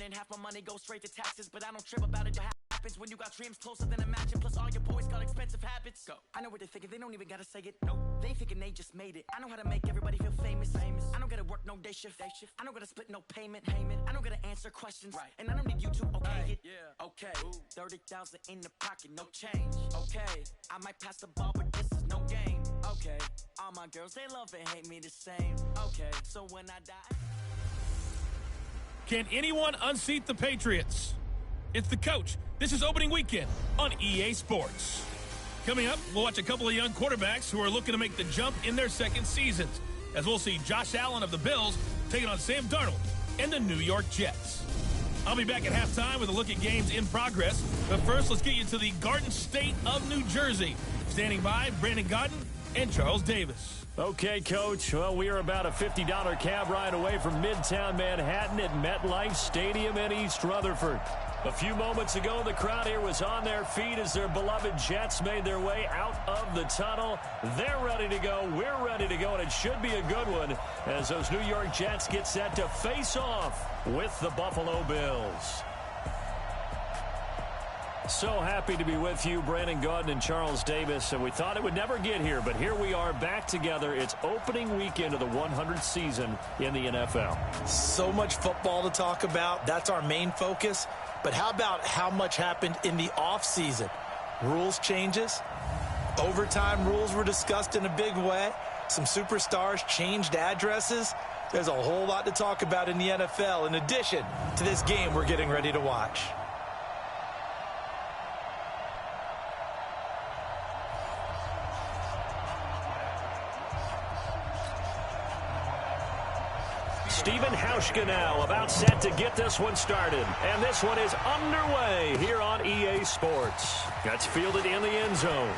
and half my money goes straight to taxes, but I don't trip about it. Happens when you got dreams closer than imagine. Plus all your boys got expensive habits. Go. I know what they're thinking, they don't even gotta say it. No, they thinking they just made it. I know how to make everybody feel famous. I don't gotta work no day shift. I don't gotta split no payment. I don't gotta answer questions. Right. And I don't need you to okay it. Yeah. Okay. 30,000 in the pocket, no change. Okay. I might pass the ball, but this is no game. Okay. All my girls, they love and hate me the same. Okay. So when I die. Can anyone unseat the Patriots? It's the coach. This is opening weekend on EA Sports. Coming up, we'll watch a couple of young quarterbacks who are looking to make the jump in their second seasons, as we'll see Josh Allen of the Bills taking on Sam Darnold and the New York Jets. I'll be back at halftime with a look at games in progress. But first, let's get you to the Garden State of New Jersey. Standing by, Brandon Godden and Charles Davis. Okay, Coach. Well, we are about a $50 cab ride away from Midtown Manhattan at MetLife Stadium in East Rutherford. A few moments ago, the crowd here was on their feet as their beloved Jets made their way out of the tunnel. They're ready to go. We're ready to go, and it should be a good one as those New York Jets get set to face off with the Buffalo Bills. So happy to be with you, Brandon Gaudin and Charles Davis, and we thought it would never get here, but here we are back together. It's opening weekend of the 100th season in the NFL. So much football to talk about. That's our main focus. But how about how much happened in the offseason? Rules changes. Overtime rules were discussed in a big way. Some superstars changed addresses. There's a whole lot to talk about in the NFL in addition to this game we're getting ready to watch. Steven Hauschka now about set to get this one started. And this one is underway here on EA Sports. That's fielded in the end zone.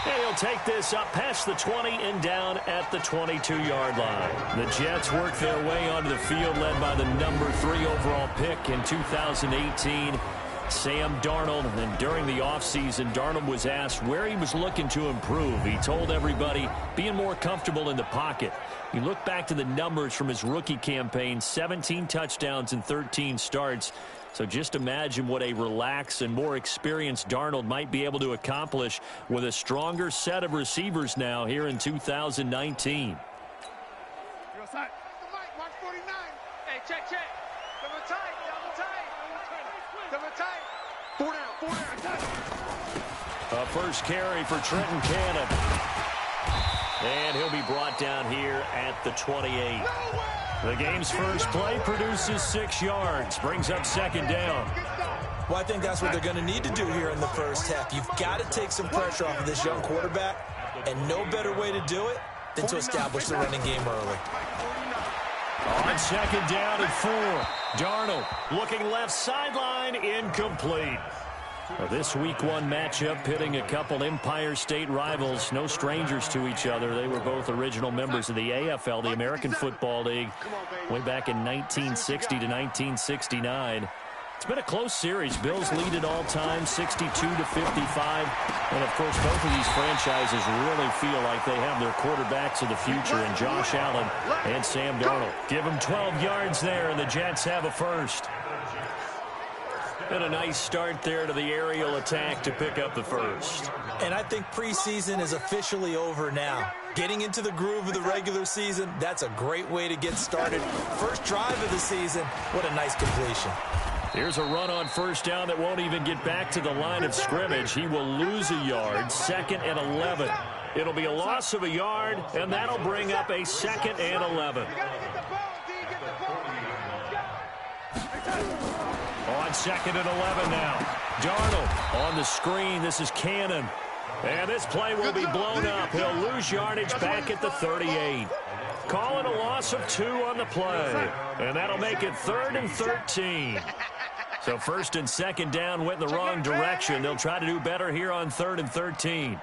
And he'll take this up past the 20 and down at the 22-yard line. The Jets work their way onto the field led by the number 3 overall pick in 2018, Sam Darnold. And during the offseason, Darnold was asked where he was looking to improve. He told everybody being more comfortable in the pocket. You look back to the numbers from his rookie campaign, 17 touchdowns and 13 starts. So just imagine what a relaxed and more experienced Darnold might be able to accomplish with a stronger set of receivers now here in 2019. A first carry for Trenton Cannon. And he'll be brought down here at the 28. The game's first play produces 6 yards, brings up second down. Well, I think that's what they're going to need to do here in the first half. You've got to take some pressure off of this young quarterback, and no better way to do it than to establish the running game early. On second down and 4, Darnold looking left sideline, incomplete. This week 1 matchup pitting a couple Empire State rivals, no strangers to each other. They were both original members of the AFL, the American Football League, way back in 1960 to 1969. It's been a close series. Bills lead it all time, 62 to 55. And, of course, both of these franchises really feel like they have their quarterbacks of the future in Josh Allen and Sam Darnold. Give them 12 yards there, and the Jets have a first. And a nice start there to the aerial attack to pick up the first. And I think preseason is officially over now. Getting into the groove of the regular season, that's a great way to get started. First drive of the season, what a nice completion. Here's a run on first down that won't even get back to the line of scrimmage. He will lose a yard, 2nd and 11. It'll be a loss of a yard, and that'll bring up a 2nd and 11. On 2nd and 11 now. Darnold on the screen. This is Cannon. And this play will be blown up. He'll lose yardage back at the 38. Calling a loss of 2 on the play. And that'll make it 3rd and 13. So 1st and 2nd down went in the wrong direction. They'll try to do better here on 3rd and 13.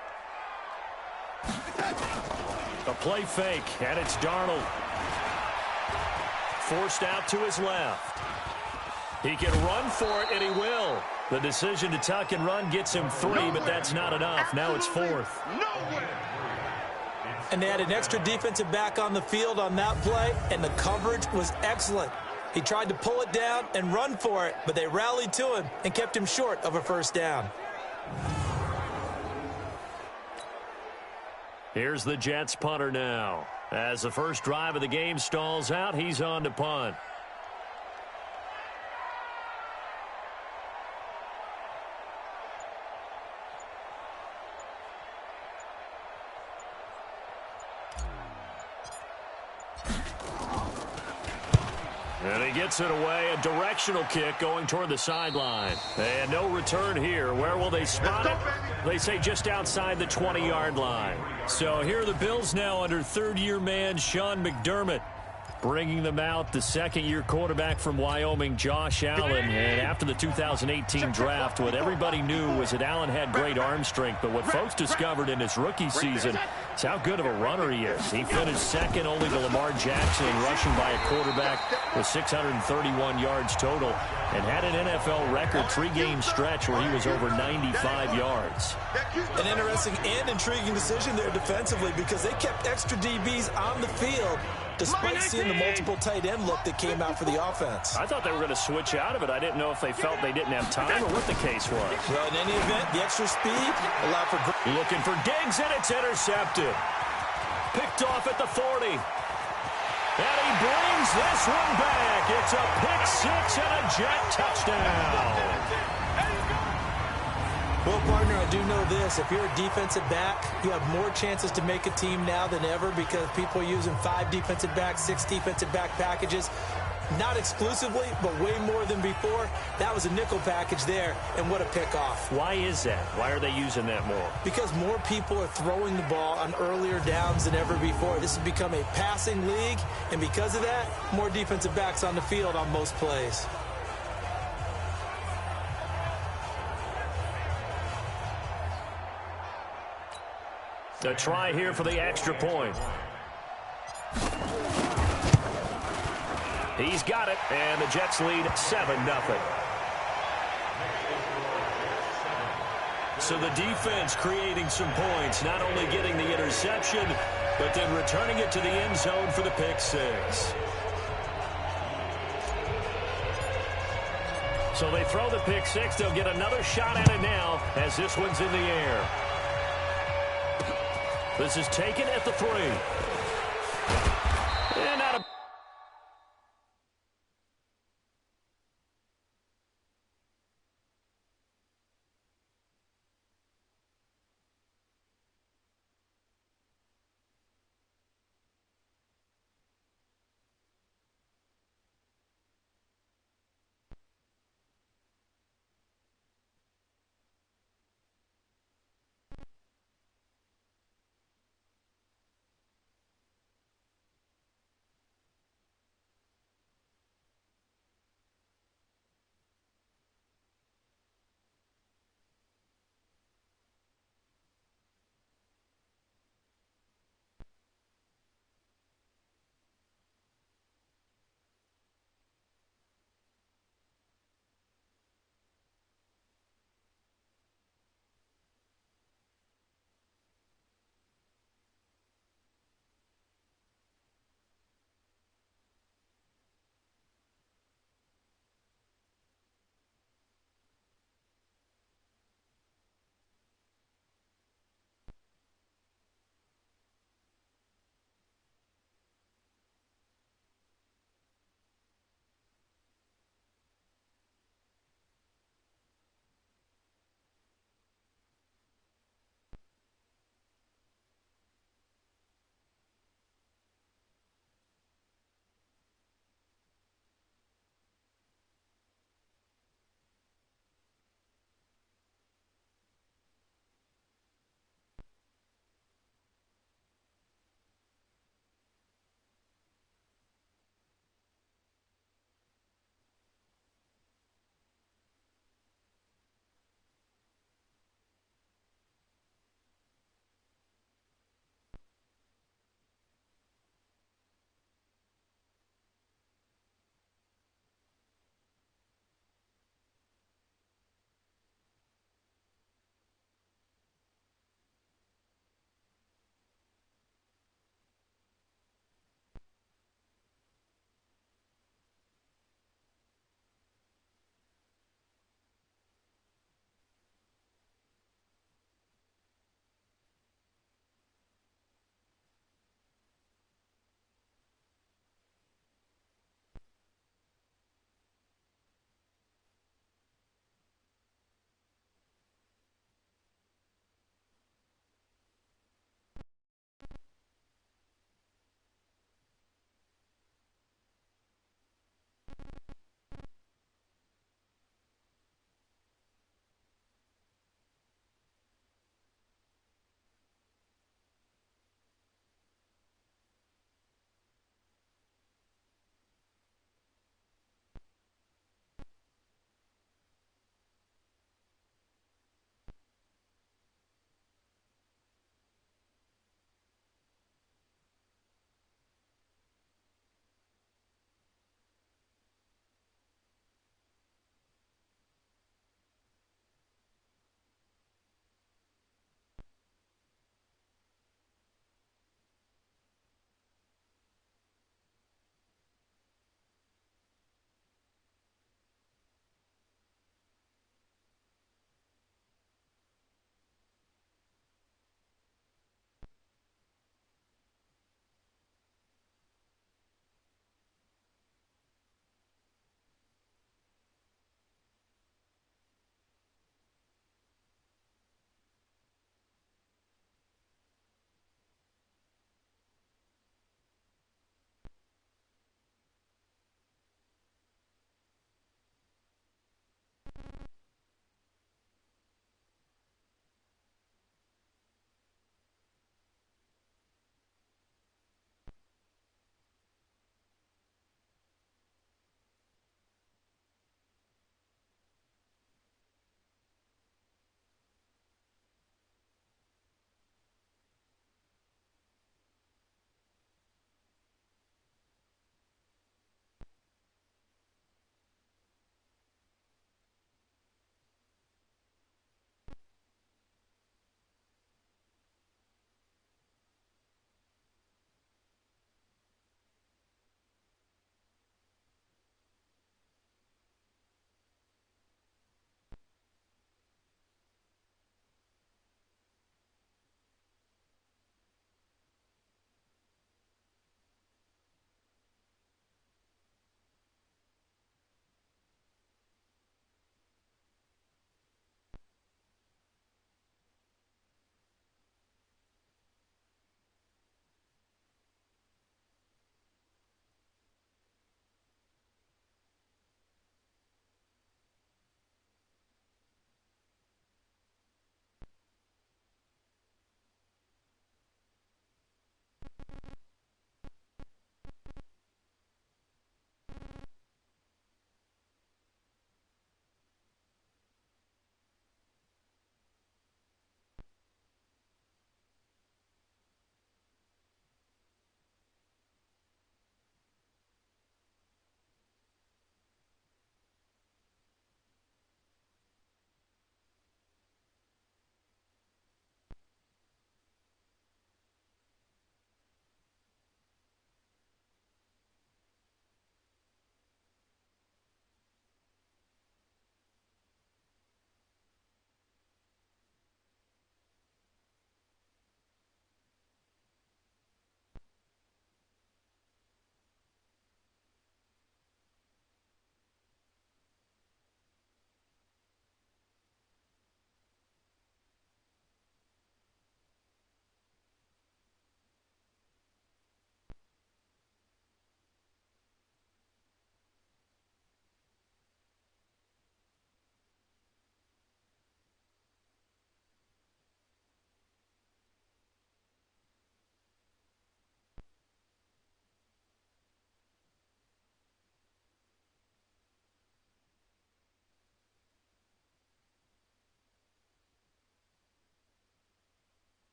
A play fake, and it's Darnold. Forced out to his left. He can run for it, and he will. The decision to tuck and run gets him 3, but that's not enough. Now it's 4th. And they had an extra defensive back on the field on that play, and the coverage was excellent. He tried to pull it down and run for it, but they rallied to him and kept him short of a first down. Here's the Jets punter now. As the first drive of the game stalls out, he's on to punt. And he gets it away, a directional kick going toward the sideline. And no return here. Where will they spot it? They say just outside the 20-yard line. So here are the Bills now under third-year man Sean McDermott. Bringing them out, the second-year quarterback from Wyoming, Josh Allen. And after the 2018 draft, what everybody knew was that Allen had great arm strength. But what folks discovered in his rookie season is how good of a runner he is. He finished second only to Lamar Jackson in rushing by a quarterback with 631 yards total and had an NFL record 3-game stretch where he was over 95 yards. An interesting and intriguing decision there defensively because they kept extra DBs on the field despite seeing the multiple tight end look that came out for the offense. I thought they were going to switch out of it. I didn't know if they felt they didn't have time or what the case was. Well, in any event, the extra speed allowed for... Looking for Diggs, and it's intercepted. Picked off at the 40. And he brings this one back. It's a pick six and a Jet touchdown. Well, partner, I do know this. If you're a defensive back, you have more chances to make a team now than ever because people are using 5 defensive backs, 6 defensive back packages. Not exclusively, but way more than before. That was a nickel package there, and what a pickoff. Why is that? Why are they using that more? Because more people are throwing the ball on earlier downs than ever before. This has become a passing league, and because of that, more defensive backs on the field on most plays. A try here for the extra point. He's got it, and the Jets lead 7-0. So the defense creating some points, not only getting the interception, but then returning it to the end zone for the pick six. So they throw the pick six. They'll get another shot at it now as this one's in the air. This is taken at the 3. And out of...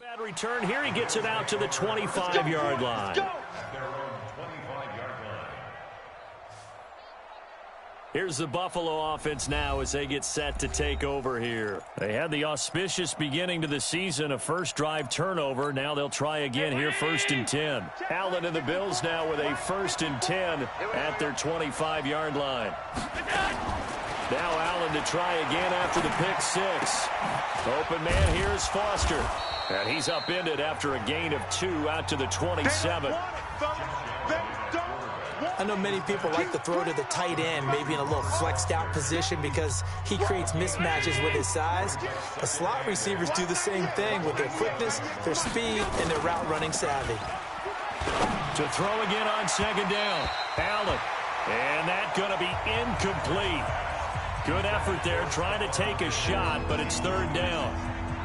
Bad return here. He gets it out to the 25-yard line. Here's the Buffalo offense now as they get set to take over here. They had the auspicious beginning to the season, a first drive turnover. Now they'll try again here, 1st and 10. Allen and the Bills now with a 1st and 10 at their 25-yard line. Now Allen to try again after the pick 6. Open man here is Foster. And he's upended after a gain of 2 out to the 27. I know many people like to throw to the tight end, maybe in a little flexed out position because he creates mismatches with his size. But slot receivers do the same thing with their quickness, their speed, and their route running savvy. To throw again on 2nd down. Allen. And that's going to be incomplete. Good effort there trying to take a shot, but it's 3rd down.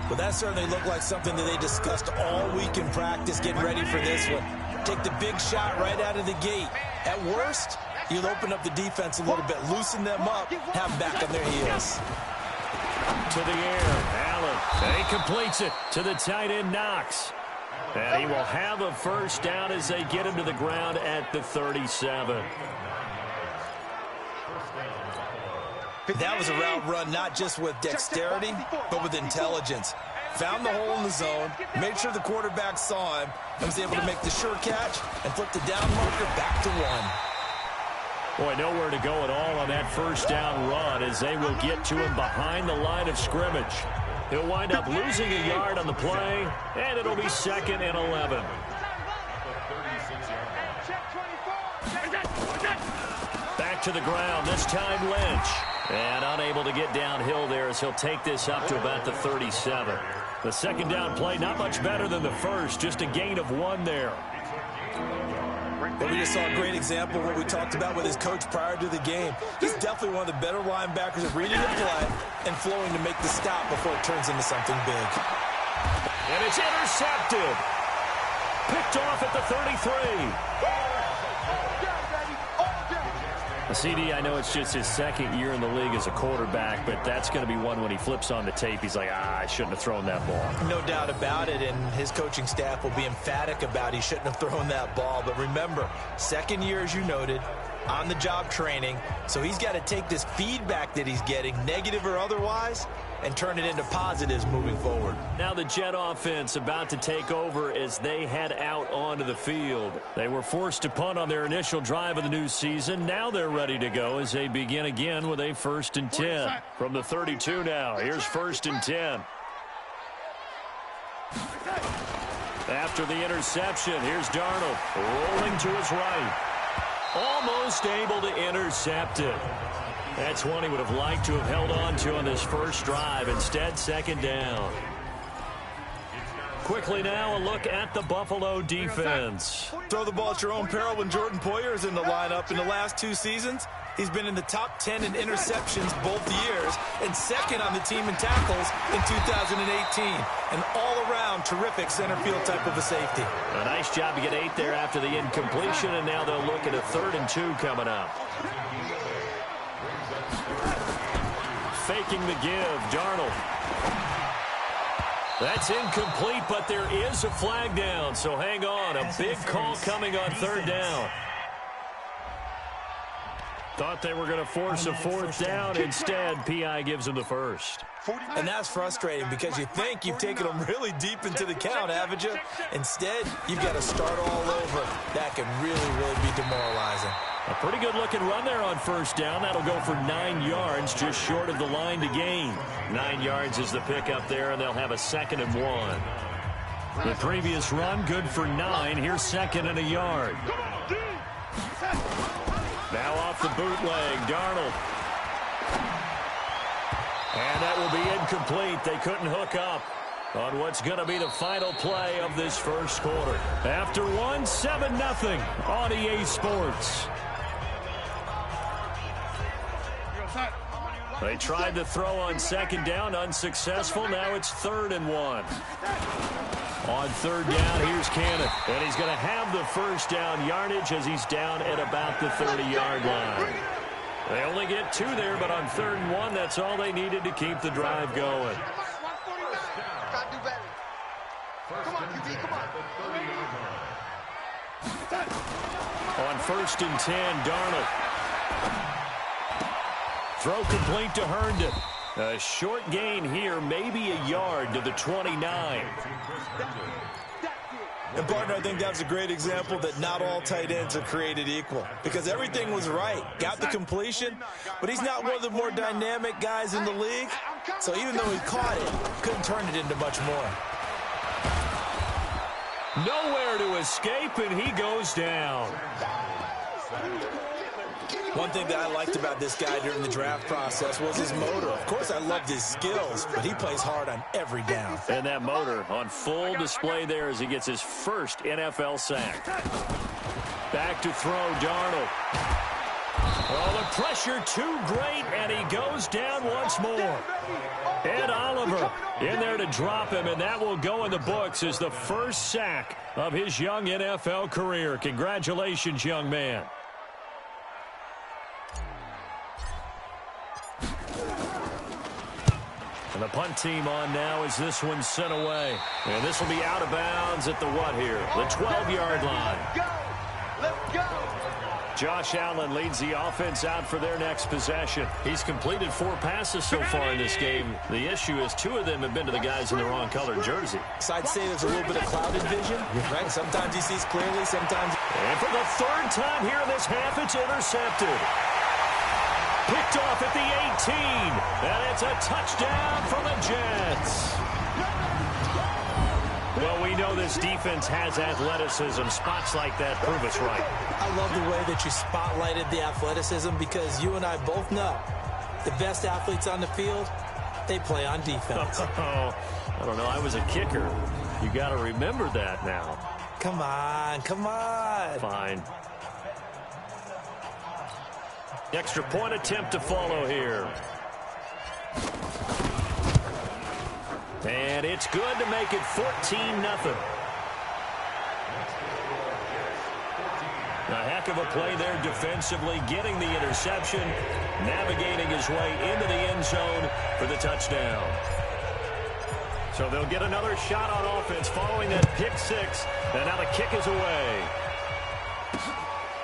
Well, that certainly looked like something that they discussed all week in practice getting ready for this one. Take the big shot right out of the gate. At worst, you'll open up the defense a little bit, loosen them up, have them back on their heels. To the air, Allen. And he completes it to the tight end, Knox. And he will have a 1st down as they get him to the ground at the 37. That was a route run not just with dexterity, but with intelligence. Found the hole in the zone, made sure the quarterback saw him, and was able to make the sure catch and flip the down marker back to 1. Boy, nowhere to go at all on that 1st down run as they will get to him behind the line of scrimmage. He'll wind up losing a yard on the play, and it'll be 2nd and 11. Back to the ground, this time Lynch. And unable to get downhill there as he'll take this up to about the 37. The 2nd down play, not much better than the first, just a gain of 1 there. But we just saw a great example of what we talked about with his coach prior to the game. He's definitely one of the better linebackers at reading the play and flowing to make the stop before it turns into something big. And it's intercepted. Picked off at the 33. CD, I know it's just his 2nd year in the league as a quarterback, but that's going to be one when he flips on the tape. He's like, I shouldn't have thrown that ball. No doubt about it, and his coaching staff will be emphatic about he shouldn't have thrown that ball. But remember, 2nd year, as you noted, on-the-job training, so he's got to take this feedback that he's getting, negative or otherwise, and turn it into positives moving forward. Now the Jet offense about to take over as they head out onto the field. They were forced to punt on their initial drive of the new season. Now they're ready to go as they begin again with a 1st and 10. From the 32 now, here's 1st and 10. After the interception, here's Darnold rolling to his right. Almost able to intercept it. That's one he would have liked to have held on to on this first drive. Instead, 2nd down. Quickly now, a look at the Buffalo defense. Throw the ball at your own peril when Jordan Poyer is in the lineup. In the last 2 seasons, he's been in the top 10 in interceptions both years and 2nd on the team in tackles in 2018. An all-around terrific center field type of a safety. A nice job to get 8 there after the incompletion, and now they'll look at a 3rd and 2 coming up. Faking the give, Darnold. That's incomplete, but there is a flag down, so hang on. A big call coming on 3rd down. Thought they were going to force a 4th down. Instead, P.I. gives them the 1st. And that's frustrating because you think you've taken them really deep into the count, haven't you? Instead, you've got to start all over. That can really be demoralizing. A pretty good-looking run there on 1st down. That'll go for 9 yards, just short of the line to gain. 9 yards is the pickup there, and they'll have a 2nd and 1. The previous run, good for 9. Here's 2nd and a yard. Now off the bootleg, Darnold. And that will be incomplete. They couldn't hook up on what's going to be the final play of this first quarter. After 7-0 on EA Sports. They tried to throw on 2nd down, unsuccessful. Now it's 3rd and 1. On 3rd down, here's Cannon. And he's going to have the 1st down yardage as he's down at about the 30-yard line. They only get 2 there, but on 3rd and 1, that's all they needed to keep the drive going. Come on, QB, come on. On 1st and 10, Darnold. Throw complete to Herndon. A short gain here, maybe a yard to the 29. And, partner, I think that was a great example that not all tight ends are created equal because everything was right. Got the completion, but he's not one of the more dynamic guys in the league. So even though he caught it, couldn't turn it into much more. Nowhere to escape, and he goes down. One thing that I liked about this guy during the draft process was his motor. Of course, I loved his skills, but he plays hard on every down. And that motor on full display there as he gets his first NFL sack. Back to throw, Darnold. Oh, the pressure too great, and he goes down once more. Ed Oliver in there to drop him, and that will go in the books as the first sack of his young NFL career. Congratulations, young man. And the punt team on now as this one's sent away. And this will be out of bounds at the what here? The 12-yard line. Let's go. Josh Allen leads the offense out for their next possession. He's completed 4 passes so far in this game. The issue is 2 of them have been to the guys in the wrong colored jersey. So I'd say there's a little bit of clouded vision, right? Sometimes he sees clearly, sometimes... And for the 3rd time here in this half, it's intercepted. Picked off at the 18, and it's a touchdown for the Jets. Well, we know this defense has athleticism. Spots like that prove us right. I love the way that you spotlighted the athleticism because you and I both know the best athletes on the field, they play on defense. I don't know. I was a kicker. You got to remember that now. Come on, come on. Fine. Extra point attempt to follow here. And it's good to make it 14-0. A heck of a play there defensively, getting the interception, navigating his way into the end zone for the touchdown. So they'll get another shot on offense following that pick 6, and now the kick is away.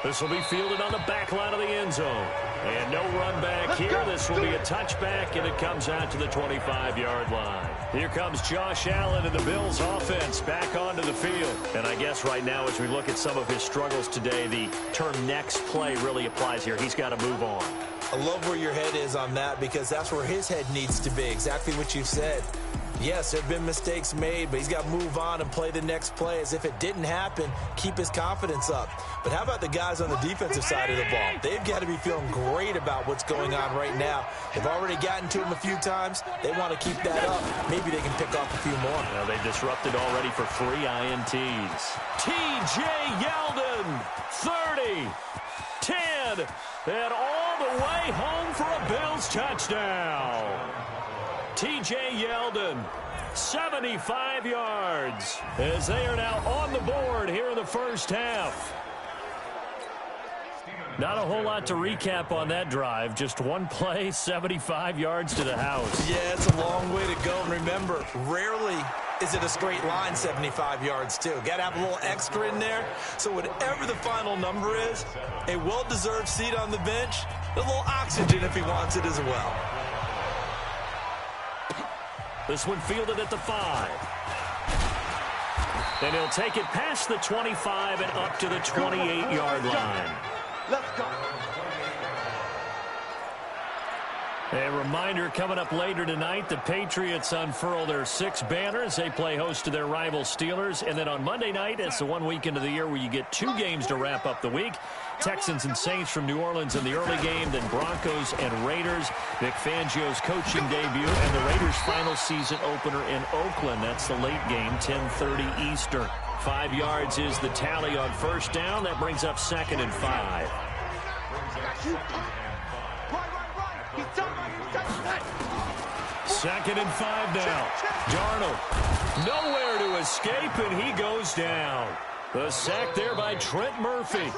This will be fielded on the back line of the end zone. And no run back here. This will be a touchback, and it comes out to the 25-yard line. Here comes Josh Allen and the Bills offense back onto the field. And I guess right now as we look at some of his struggles today, the term next play really applies here. He's got to move on. I love where your head is on that because that's where his head needs to be, exactly what you said. Yes, there have been mistakes made, but he's got to move on and play the next play as if it didn't happen, keep his confidence up. But how about the guys on the defensive side of the ball? They've got to be feeling great about what's going on right now. They've already gotten to him a few times. They want to keep that up. Maybe they can pick off a few more. Now they disrupted already for 3 INTs. T.J. Yeldon, 30, 10, and all the way home for a Bills touchdown. T.J. Yeldon, 75 yards, as they are now on the board here in the first half. Not a whole lot to recap on that drive. Just one play, 75 yards to the house. Yeah, it's a long way to go. And remember, rarely is it a straight line 75 yards, too. Got to have a little extra in there. So whatever the final number is, a well-deserved seat on the bench, a little oxygen if he wants it as well. This one fielded at the 5. And he'll take it past the 25 and up to the 28-yard line. Let's go. A reminder coming up later tonight, the Patriots unfurl their 6 banners. They play host to their rival Steelers. And then on Monday night, it's the one weekend of the year where you get 2 games to wrap up the week. Texans and Saints from New Orleans in the early game, then Broncos and Raiders. Vic Fangio's coaching debut and the Raiders' final season opener in Oakland. That's the late game, 10:30 Eastern. 5 yards is the tally on first down. That brings up 2nd and 5. Second and 5 now. Darnold, nowhere to escape, and he goes down. The sack there by Trent Murphy.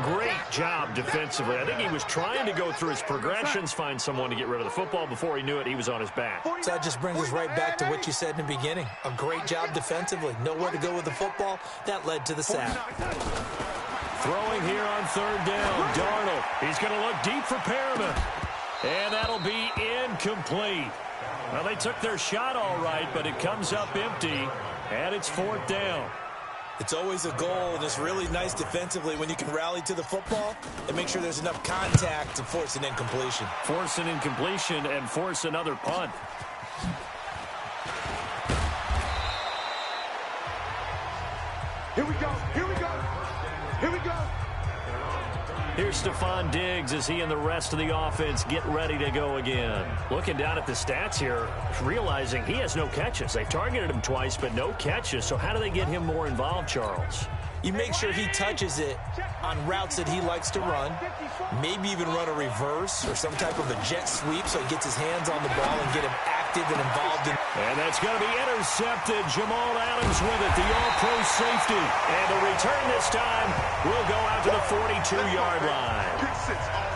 Great job defensively. I think he was trying to go through his progressions, find someone to get rid of the football. Before he knew it, he was on his back. So that just brings us right back to what you said in the beginning. A great job defensively. Nowhere to go with the football. That led to the sack. Throwing here on third down. Darnold. He's going to look deep for Perriman. And that'll be incomplete. Well, they took their shot all right, but it comes up empty, and it's fourth down. It's always a goal, and it's really nice defensively when you can rally to the football and make sure there's enough contact to force an incompletion. Force an incompletion and force another punt. Here we go. Here we go. Here we go. Here's Stephon Diggs as he and the rest of the offense get ready to go again. Looking down at the stats here, realizing he has no catches. They've targeted him twice, but no catches. So how do they get him more involved, Charles? You make sure he touches it on routes that he likes to run, maybe even run a reverse or some type of a jet sweep so he gets his hands on the ball and get him active and involved in. And that's going to be intercepted. Jamal Adams with it, the all-pro safety. And the return this time will go out to the 42-yard line.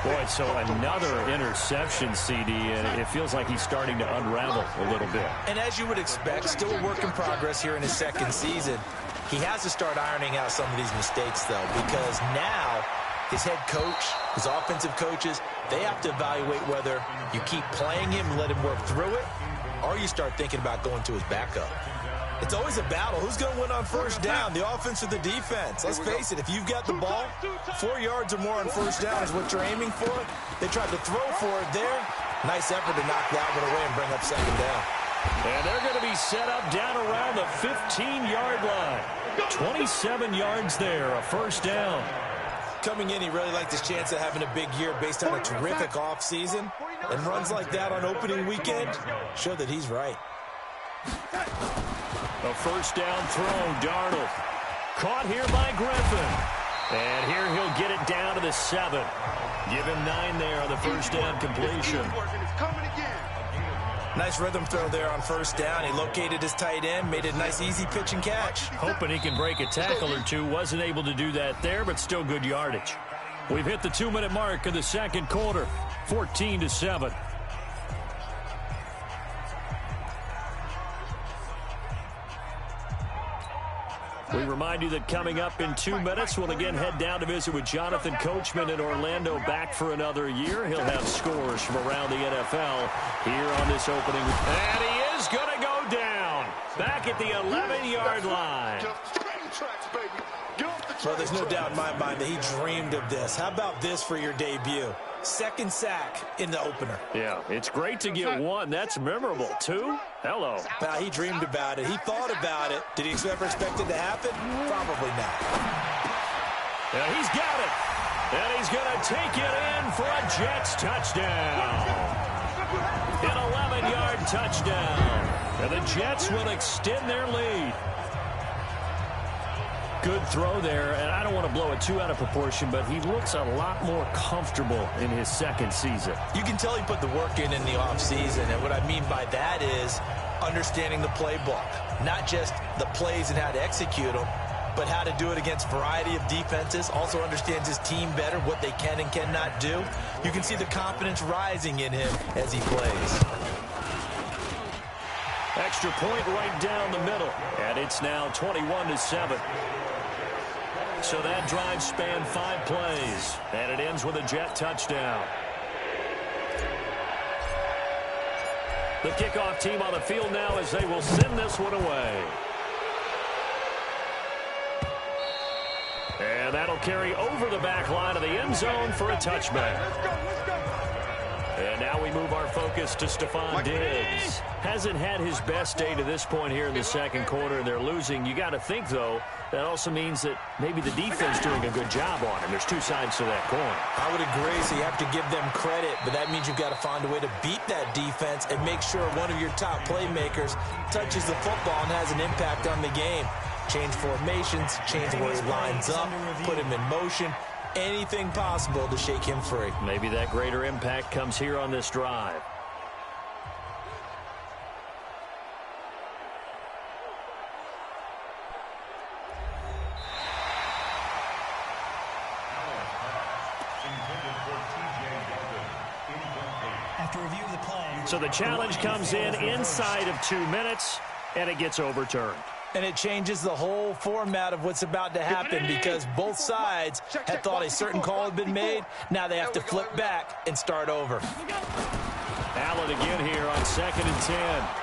Boy, so another interception, CD, and it feels like he's starting to unravel a little bit. And as you would expect, still a work in progress here in his second season. He has to start ironing out some of these mistakes, though, because now his head coach, his offensive coaches, they have to evaluate whether you keep playing him and let him work through it, or you start thinking about going to his backup. It's always a battle. Who's going to win on first down, the offense or the defense? Let's face it, if you've got the ball, 4 yards or more on first down is what you're aiming for. They tried to throw for it there. Nice effort to knock that one away and bring up second down. And they're going to be set up down around the 15-yard line. 27 yards there, a first down. Coming in, he really liked his chance of having a big year based on a terrific offseason. And runs like that on opening weekend show that he's right. A first down throw, Darnold. Caught here by Griffin. And here he'll get it down to the 7. Give him 9 there on the first down completion. Nice rhythm throw there on first down. He located his tight end, made a nice easy pitch and catch. Hoping he can break a tackle or two. Wasn't able to do that there, but still good yardage. We've hit the 2-minute mark of the second quarter. 14-7. We remind you that coming up in 2 minutes, we'll again head down to visit with Jonathan Coachman in Orlando, back for another year. He'll have scores from around the NFL here on this opening. And he is going to go down back at the 11-yard line. Well, there's no doubt in my mind that he dreamed of this. How about this for your debut? Second sack in the opener. Yeah, it's great to get 1. That's memorable. 2? Hello. He dreamed about it. He thought about it. Did he ever expect it to happen? Probably not. Yeah, he's got it. And he's going to take it in for a Jets touchdown. An 11-yard touchdown. And the Jets will extend their lead. Good throw there, and I don't want to blow it too out of proportion, but he looks a lot more comfortable in his second season. You can tell he put the work in the offseason, and what I mean by that is understanding the playbook. Not just the plays and how to execute them, but how to do it against a variety of defenses. Also understands his team better, what they can and cannot do. You can see the confidence rising in him as he plays. Extra point right down the middle, and it's now 21-7. So that drive spanned 5 plays, and it ends with a Jet touchdown. The kickoff team on the field now as they will send this one away. And that'll carry over the back line of the end zone for a touchback. And now we move our focus to Stephon Diggs. Hasn't had his best day to this point here in the second quarter, and they're losing. You got to think, though, that also means that maybe the defense doing a good job on him. There's 2 sides to that coin. I would agree, so you have to give them credit, but that means you've got to find a way to beat that defense and make sure one of your top playmakers touches the football and has an impact on the game. Change formations, change where he lines up, put him in motion. Anything possible to shake him free. Maybe that greater impact comes here on this drive. After review of the play. So the challenge comes in inside of 2 minutes, and it gets overturned. And it changes the whole format of what's about to happen because both sides had thought a certain call had been made. Now they have to flip back and start over. Allen again here on 2nd and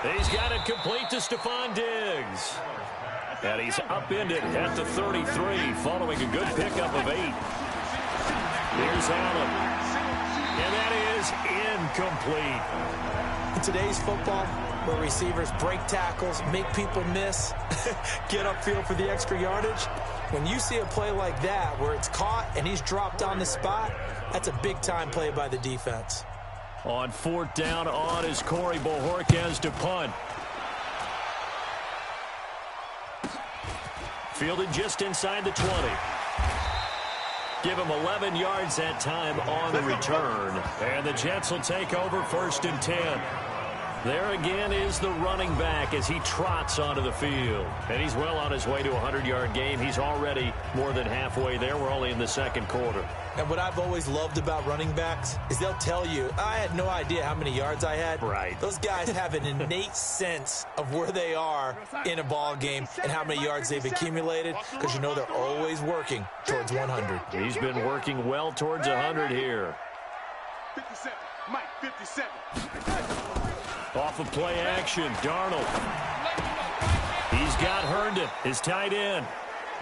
10. He's got it complete to Stephon Diggs. And he's upended at the 33 following a good pickup of 8. Here's Allen. And that is incomplete. In today's football, where receivers break tackles, make people miss, get upfield for the extra yardage, when you see a play like that where it's caught and he's dropped on the spot, that's a big-time play by the defense. On 4th down on is Corey Bojorquez to punt. Fielded just inside the 20. Give him 11 yards that time on the return. And the Jets will take over 1st and 10. There again is the running back as he trots onto the field. And he's well on his way to a 100-yard game. He's already more than halfway there. We're only in the 2nd quarter. And what I've always loved about running backs is they'll tell you, I had no idea how many yards I had. Right. Those guys have an innate sense of where they are in a ball game and how many yards they've accumulated because you know they're always working towards 100. He's been working well towards 100 here. 57, Mike, 57. Off of play action, Darnold. He's got Herndon, his tight end.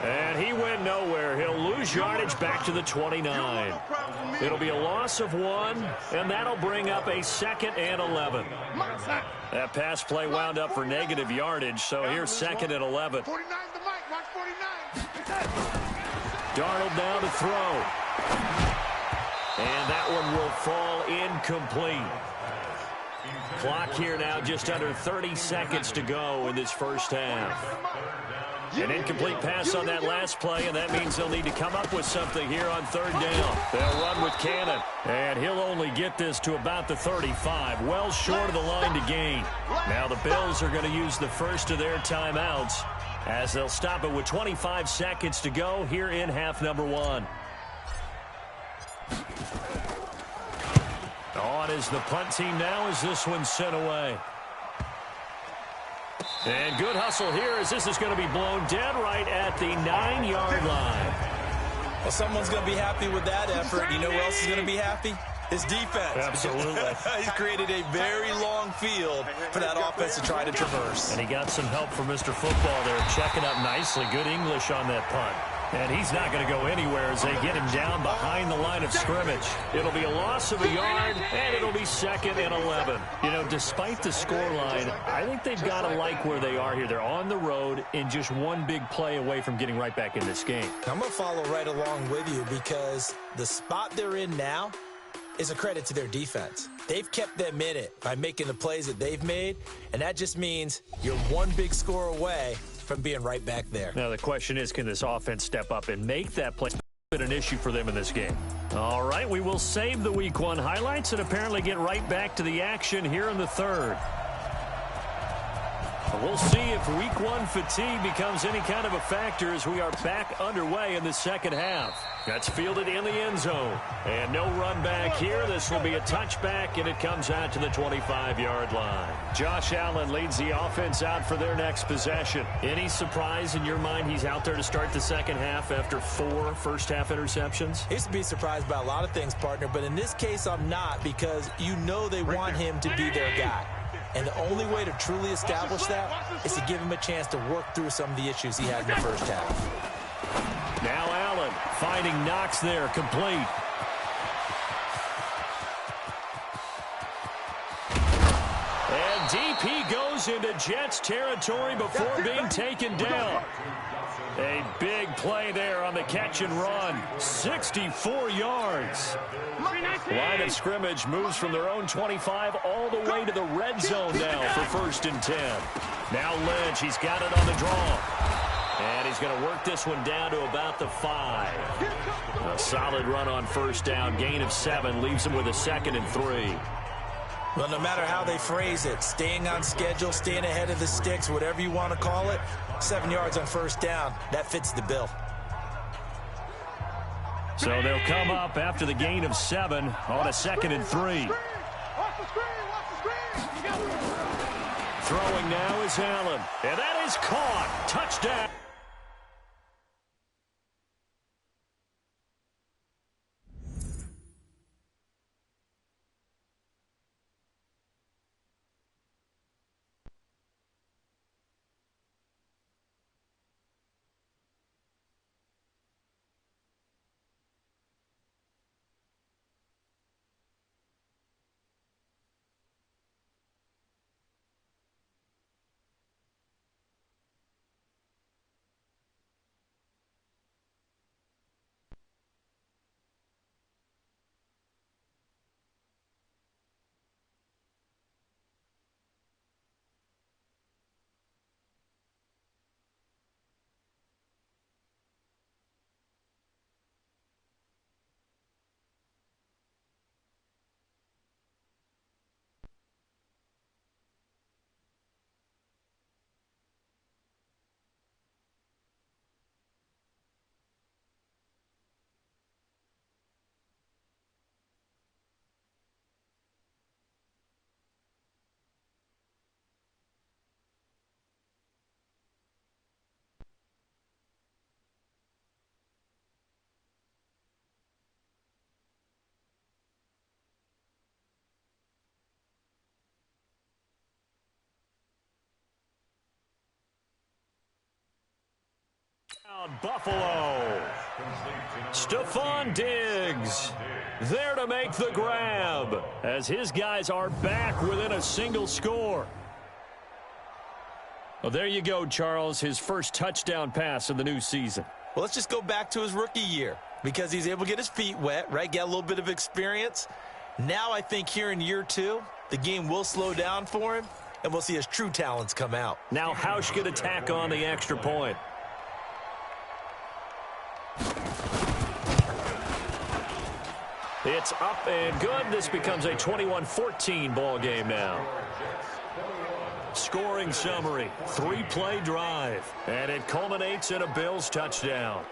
And he went nowhere. He'll lose yardage back to the 29. It'll be a loss of 1, and that'll bring up a 2nd and 11. That pass play wound up for negative yardage, so here's 2nd and 11. 49 to Mike, watch 49. Darnold now to throw. And that one will fall incomplete. Clock here now just under 30 seconds to go in this first half. An incomplete pass on that last play, and that means they'll need to come up with something here on 3rd down. They'll run with Cannon, and he'll only get this to about the 35, well short of the line to gain. Now the Bills are going to use the first of their timeouts as they'll stop it with 25 seconds to go here in half number 1. On is the punt team now as this one's sent away. And good hustle here as this is going to be blown dead right at the 9-yard line. Well, someone's going to be happy with that effort. You know who else is going to be happy? His defense. Absolutely. He's created a very long field for that offense to try to traverse. And he got some help from Mr. Football there, checking up nicely. Good English on that punt. And he's not going to go anywhere as they get him down behind the line of scrimmage. It'll be a loss of a yard, and it'll be 2nd and 11. You know, despite the scoreline, I think they've got to like where they are here. They're on the road and just one big play away from getting right back in this game. I'm going to follow right along with you because the spot they're in now is a credit to their defense. They've kept them in it by making the plays that they've made, and that just means you're one big score away from being right back there. Now the question is, can this offense step up and make that play? It's been an issue for them in this game. All right, we will save the Week 1 highlights and apparently get right back to the action here in the 3rd. We'll see if Week 1 fatigue becomes any kind of a factor as we are back underway in the 2nd half. That's fielded in the end zone. And no run back here. This will be a touchback, and it comes out to the 25-yard line. Josh Allen leads the offense out for their next possession. Any surprise in your mind he's out there to start the 2nd half after 4 first-half interceptions? I used to be surprised by a lot of things, partner, but in this case I'm not because you know they want him to be their guy. And the only way to truly establish that is to give him a chance to work through some of the issues he had in the first half. Now Allen finding Knox there, complete. And DP goes into Jets territory before being taken down. A big play there on the catch and run. 64 yards. Line of scrimmage moves from their own 25 all the way to the red zone now for 1st and 10. Now Lynch, he's got it on the draw. And he's going to work this one down to about the 5. A solid run on 1st down. Gain of 7 leaves him with a 2nd and 3. Well, no matter how they phrase it, staying on schedule, staying ahead of the sticks, whatever you want to call it, 7 yards on 1st down, that fits the bill. So they'll come up after the gain of 7 on a 2nd and 3. Throwing now is Allen. And that is caught. Touchdown. Buffalo. Stephon Diggs there to make the grab as his guys are back within a single score. Well, there you go, Charles, his first touchdown pass of the new season. Well, let's just go back to his rookie year because he's able to get his feet wet, right? Get a little bit of experience. Now I think here in year 2, the game will slow down for him, and we'll see his true talents come out. Now Hausch could attack on the extra point. It's up and good. This becomes a 21-14 ball game now. Scoring summary, 3-play drive, and it culminates in a Bills touchdown.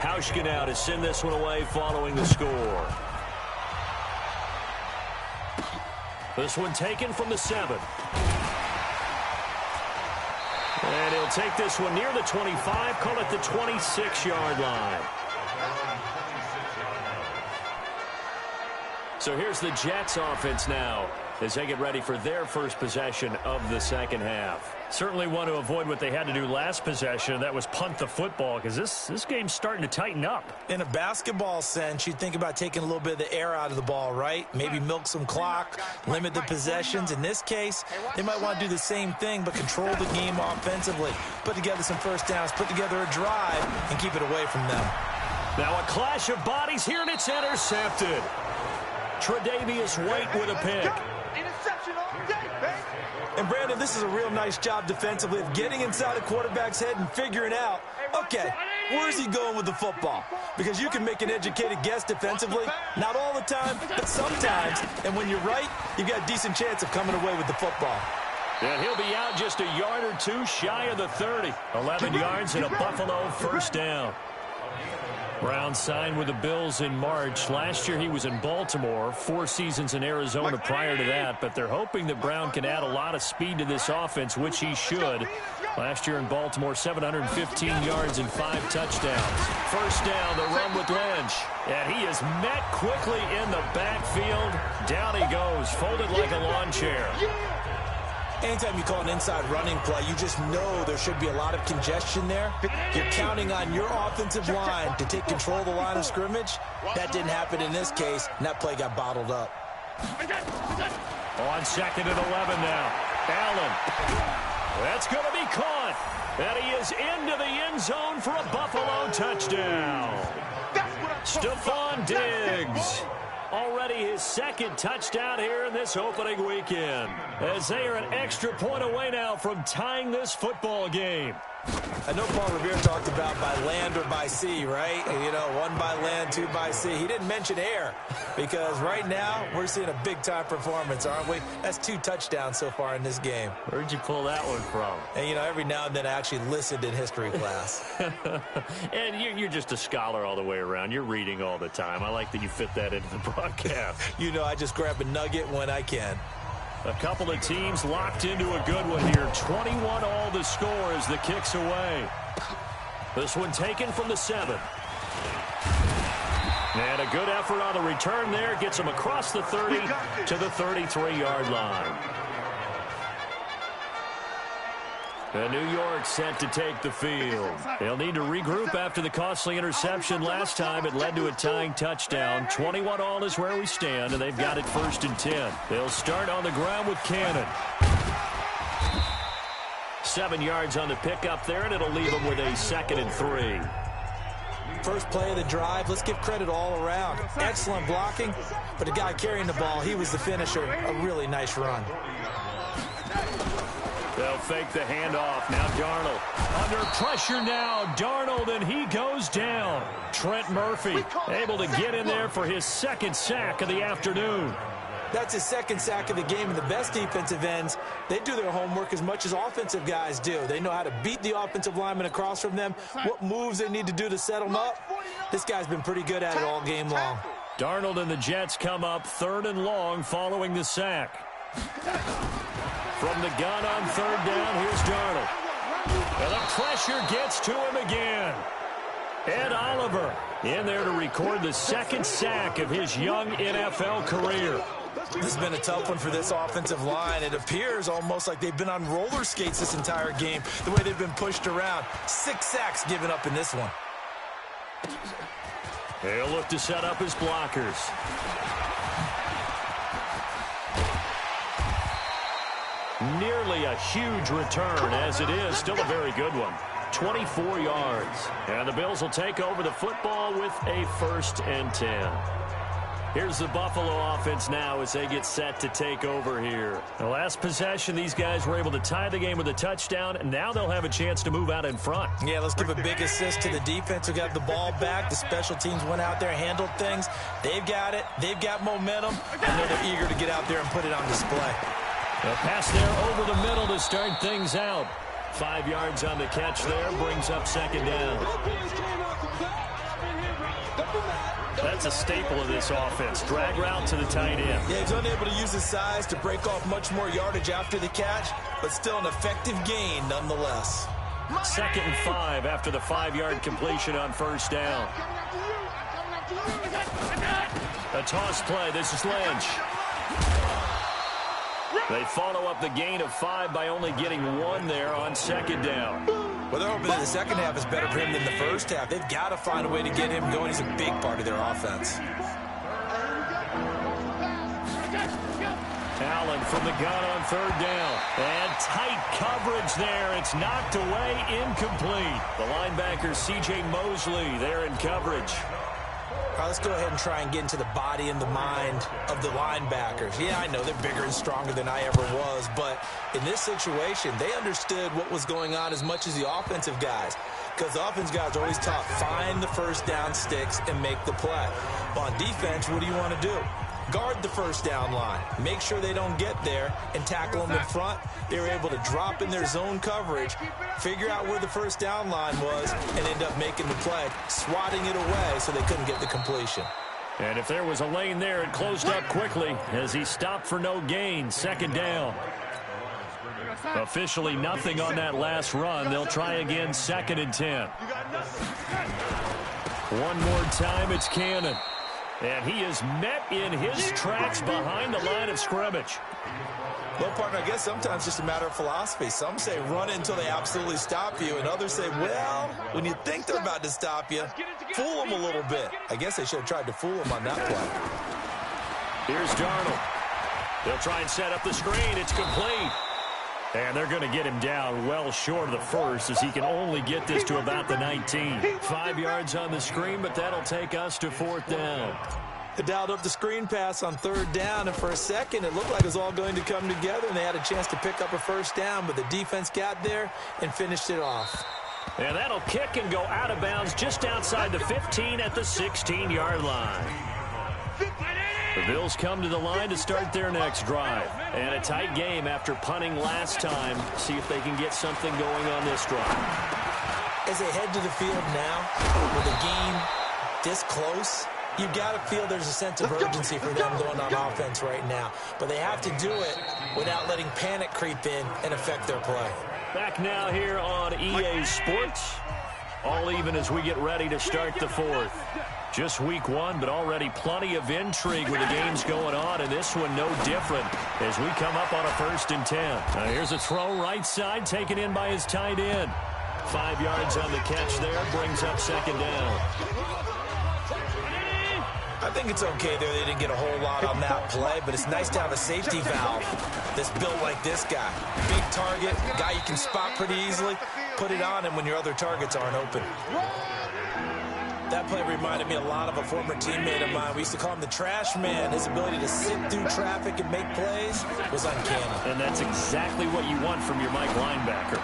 Hauschka now to send this one away following the score. This one taken from the 7. And he'll take this one near the 25, call it the 26-yard line. So here's the Jets offense now as they get ready for their first possession of the second half. Certainly want to avoid what they had to do last possession. That was punt the football because this game's starting to tighten up. In a basketball sense, you think about taking a little bit of the air out of the ball, right? Maybe milk some clock, limit the possessions. In this case, they might want to do the same thing but control the game offensively. Put together some first downs, put together a drive, and keep it away from them. Now a clash of bodies here, and it's intercepted. Tre'Davious White with a pick. Interception all day, baby. And, Brandon, this is a real nice job defensively of getting inside a quarterback's head and figuring out, okay, where's he going with the football? Because you can make an educated guess defensively, not all the time, but sometimes. And when you're right, you've got a decent chance of coming away with the football. And he'll be out just a yard or two shy of the 30. 11 yards and a Buffalo first down. Brown signed with the Bills in March. Last year he was in Baltimore, 4 seasons in Arizona prior to that, but they're hoping that Brown can add a lot of speed to this offense, which he should. Last year in Baltimore, 715 yards and 5 touchdowns. First down, the run with Lynch. And he is met quickly in the backfield. Down he goes, folded like a lawn chair. Anytime you call an inside running play, you just know there should be a lot of congestion there. You're counting on your offensive line to take control of the line of scrimmage. That didn't happen in this case, and that play got bottled up. On second and 11 now. Allen. That's going to be caught. And he is into the end zone for a Buffalo touchdown. Stephon Diggs. Already his second touchdown here in this opening weekend, as they are an extra point away now from tying this football game. I know Paul Revere talked about by land or by sea, right? You know, 1 by land, 2 by sea. He didn't mention air because right now we're seeing a big-time performance, aren't we? That's 2 touchdowns so far in this game. Where'd you pull that one from? And, you know, every now and then I actually listened in history class. And you're just a scholar all the way around. You're reading all the time. I like that you fit that into the broadcast. You know, I just grab a nugget when I can. A couple of teams locked into a good one here. 21 all the score as the kick's away. This one taken from the 7. And a good effort on the return there. Gets him across the 30 to the 33-yard line. And New York set to take the field. They'll need to regroup after the costly interception last time. It led to a tying touchdown. 21 all is where we stand, and they've got it 1st and 10. They'll start on the ground with Cannon. 7 yards on the pickup there, and it'll leave them with a 2nd and 3. First play of the drive, let's give credit all around. Excellent blocking, but the guy carrying the ball, he was the finisher. A really nice run. They'll fake the handoff. Now Darnold. Under pressure now. Darnold, and he goes down. Trent Murphy able to get in there for his 2nd sack of the afternoon. That's his 2nd sack of the game, and the best defensive ends, they do their homework as much as offensive guys do. They know how to beat the offensive lineman across from them, what moves they need to do to set them up. This guy's been pretty good at it all game long. Darnold and the Jets come up 3rd and long following the sack. From the gun on 3rd down, here's Darnold. And the pressure gets to him again. Ed Oliver in there to record the 2nd sack of his young NFL career. This has been a tough one for this offensive line. It appears almost like they've been on roller skates this entire game, the way they've been pushed around. 6 sacks given up in this one. They'll look to set up his blockers. Nearly a huge return, as it is still a very good one. 24 yards. And the Bills will take over the football with a 1st and 10. Here's the Buffalo offense now as they get set to take over here. The last possession, these guys were able to tie the game with a touchdown, and now they'll have a chance to move out in front. Yeah, let's give a big assist to the defense who got the ball back. The special teams went out there, handled things. They've got it. They've got momentum. I know they're eager to get out there and put it on display. A pass there over the middle to start things out. 5 yards on the catch there, brings up 2nd down. That's a staple of this offense. Drag route to the tight end. Yeah, he's unable to use his size to break off much more yardage after the catch, but still an effective gain nonetheless. 2nd and 5 after the 5-yard completion on 1st down. A toss play. This is Lynch. They follow up the gain of 5 by only getting 1 there on 2nd down. Well, they're hoping that the second half is better for him than the first half. They've got to find a way to get him going. He's a big part of their offense. Allen from the gun on 3rd down. And tight coverage there. It's knocked away, incomplete. The linebacker, C.J. Mosley, there in coverage. All right, let's go ahead and try and get into the body and the mind of the linebackers. Yeah, I know they're bigger and stronger than I ever was, but in this situation, they understood what was going on as much as the offensive guys, because the offensive guys are always taught, find the 1st down sticks and make the play. On defense, what do you want to do? Guard the 1st down line. Make sure they don't get there and tackle them in front. They were able to drop in their zone coverage, figure out where the 1st down line was, and end up making the play, swatting it away so they couldn't get the completion. And if there was a lane there, it closed up quickly as he stopped for no gain. 2nd down. Officially nothing on that last run. They'll try again, 2nd and 10. One more time, it's Cannon. And he is met in his tracks behind the line of scrimmage. Well, partner, I guess sometimes it's just a matter of philosophy. Some say run it until they absolutely stop you, and others say, well, when you think they're about to stop you, fool them a little bit. I guess they should have tried to fool them on that play. Here's Darnold. They'll try and set up the screen. It's complete. And they're going to get him down well short of the 1st as he can only get this to about the 19. 5 yards on the screen, but that'll take us to 4th down. dialed up the screen pass on 3rd down, and for a second it looked like it was all going to come together, and they had a chance to pick up a 1st down, but the defense got there and finished it off. And that'll kick and go out of bounds just outside the 15 at the 16-yard line. The Bills come to the line to start their next drive. And a tight game after punting last time. See if they can get something going on this drive. As they head to the field now, with a game this close, you've got to feel there's a sense of urgency for them going on offense right now. But they have to do it without letting panic creep in and affect their play. Back now here on EA Sports. All even as we get ready to start the 4th. Just week 1, but already plenty of intrigue with the games going on, and this one no different as we come up on a 1st and 10. Now here's a throw right side, taken in by his tight end. 5 yards on the catch there, brings up 2nd down. I think it's okay there. They didn't get a whole lot on that play, but it's nice to have a safety valve that's built like this guy. Big target, guy you can spot pretty easily. Put it on him when your other targets aren't open. That play reminded me a lot of a former teammate of mine. We used to call him the trash man. His ability to sit through traffic and make plays was uncanny. And that's exactly what you want from your Mike linebacker.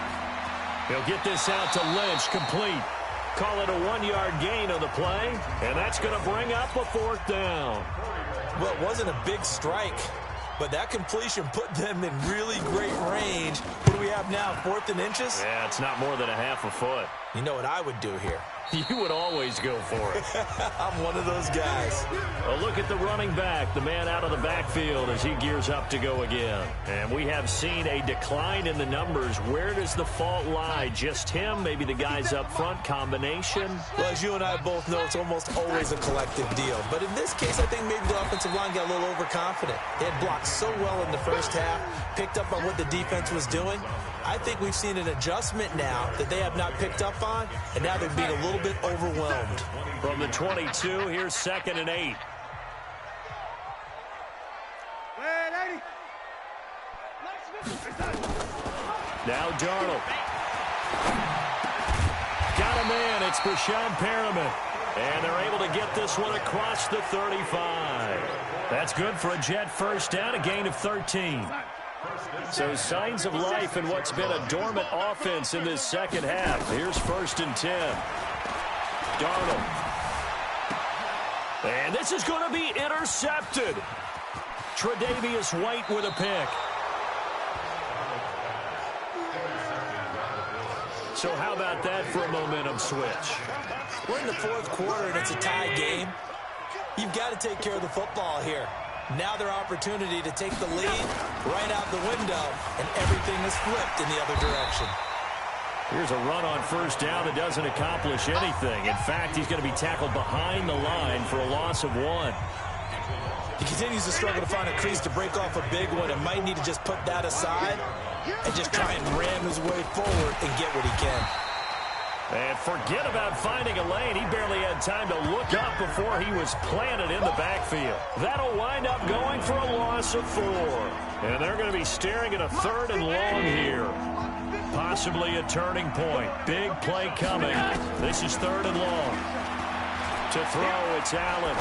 He'll get this out to Lynch, complete. Call it a 1-yard gain on the play, and that's going to bring up a 4th down. Well, it wasn't a big strike, but that completion put them in really great range. What do we have now, 4th and inches? Yeah, it's not more than a half a foot. You know what I would do here? You would always go for it. I'm one of those guys. A look at the running back, the man out of the backfield as he gears up to go again. And we have seen a decline in the numbers. Where does the fault lie? Just him? Maybe the guys up front? Combination? Well, as you and I both know, it's almost always a collective deal. But in this case, I think maybe the offensive line got a little overconfident. They had blocked so well in the first half, picked up on what the defense was doing. I think we've seen an adjustment now that they have not picked up on, and now they're being a little bit overwhelmed. From the 22, here's 2nd and 8. Now Darnold. Got a man. It's Brashad Perriman. And they're able to get this one across the 35. That's good for a Jet 1st down, a gain of 13. So signs of life in what's been a dormant offense in this 2nd half. Here's 1st and 10. Darnold. And this is going to be intercepted. Tre'Davious White with a pick. So how about that for a momentum switch? We're in the 4th quarter, and it's a tie game. You've got to take care of the football here. Now their opportunity to take the lead right out the window, and everything is flipped in the other direction. Here's a run on 1st down that doesn't accomplish anything. In fact, he's going to be tackled behind the line for a loss of 1. He continues to struggle to find a crease to break off a big one and might need to just put that aside and just try and ram his way forward and get what he can. And forget about finding a lane. He barely had time to look up before he was planted in the backfield. That'll wind up going for a loss of 4. And they're going to be staring at a 3rd and long here. Possibly a turning point. Big play coming. This is 3rd and long. To throw, it's Allen.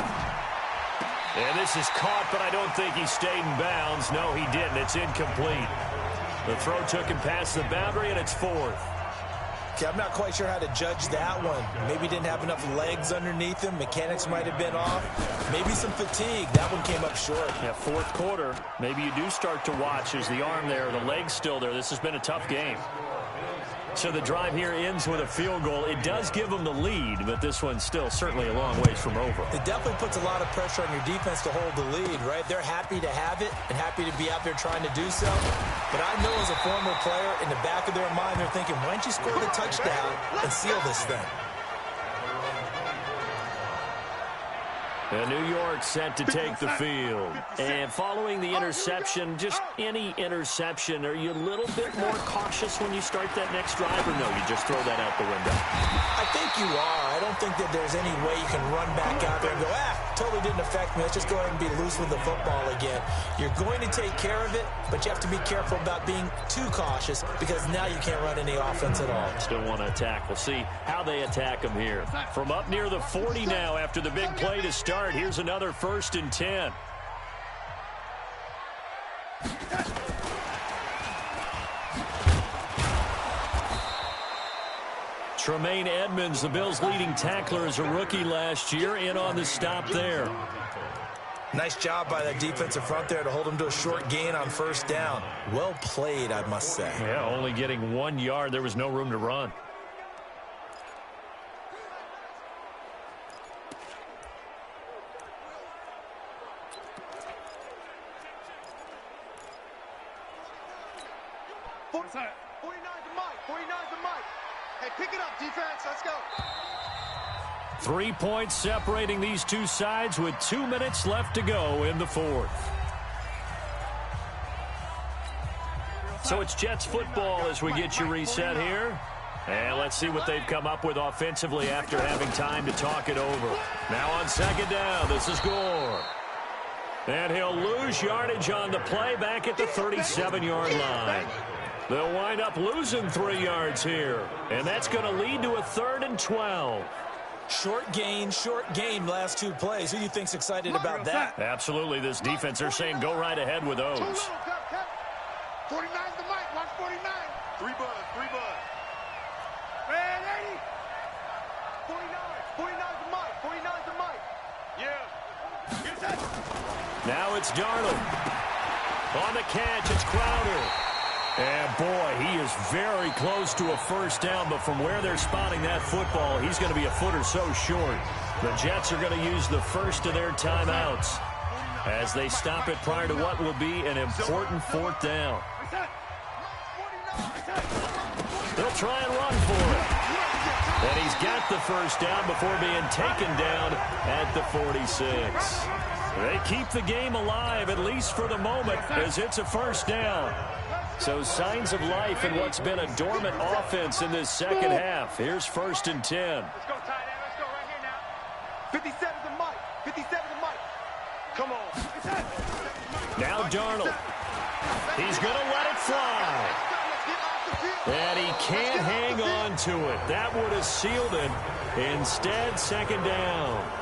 And this is caught, but I don't think he stayed in bounds. No, he didn't. It's incomplete. The throw took him past the boundary, and it's 4th. Okay, I'm not quite sure how to judge that one. Maybe he didn't have enough legs underneath him. Mechanics might have been off. Maybe some fatigue. That one came up short. Yeah, 4th quarter. Maybe you do start to watch as the arm there, the leg's still there. This has been a tough game. So the drive here ends with a field goal. It does give them the lead, but this one's still certainly a long ways from over. It definitely puts a lot of pressure on your defense to hold the lead, right? They're happy to have it and happy to be out there trying to do so. But I know as a former player, in the back of their mind, they're thinking, why don't you score the touchdown and seal this thing? And New York set to take the field. And following the interception, just any interception, are you a little bit more cautious when you start that next drive, or no, you just throw that out the window? I think you are. I don't think that there's any way you can run back out there and go, totally didn't affect me. Let's just go ahead and be loose with the football again. You're going to take care of it, but you have to be careful about being too cautious because now you can't run any offense at all. Still want to attack. We'll see how they attack him here. From up near the 40 now after the big play to start. Here's another 1st and 10. Tremaine Edmonds, the Bills' leading tackler as a rookie last year, in on the stop there. Nice job by that defensive front there to hold him to a short gain on 1st down. Well played, I must say. Yeah, only getting 1 yard. There was no room to run. Hey, pick it up, defense. Let's go. 3 points separating these two sides with 2 minutes left to go in the 4th. So it's Jets football as we get you reset here. And let's see what they've come up with offensively after having time to talk it over. Now on 2nd down, this is Gore. And he'll lose yardage on the play back at the 37-yard line. They'll wind up losing 3 yards here. And that's going to lead to a 3rd and 12. Short gain, last 2 plays. Who do you think's excited about that? Absolutely. This defense, they're saying go right ahead with those. 49's the mic. Watch 49. 3 buzz. Man, 80. 49's the mic. 49's the mic. Yeah. Here's that. Now it's Darnold. On the catch, it's Crowder. And, boy, he is very close to a 1st down, but from where they're spotting that football, he's going to be a foot or so short. The Jets are going to use the first of their timeouts as they stop it prior to what will be an important 4th down. They'll try and run for it. And he's got the 1st down before being taken down at the 46. They keep the game alive, at least for the moment, as it's a 1st down. So signs of life in what's been a dormant offense in this 2nd half. Here's 1st and 10. Let's go, tight end. Let's go right here now. 57's the mic. 57's the mic. Come on. Now Darnold. He's going to let it fly. And he can't hang on to it. That would have sealed it. Instead, 2nd down.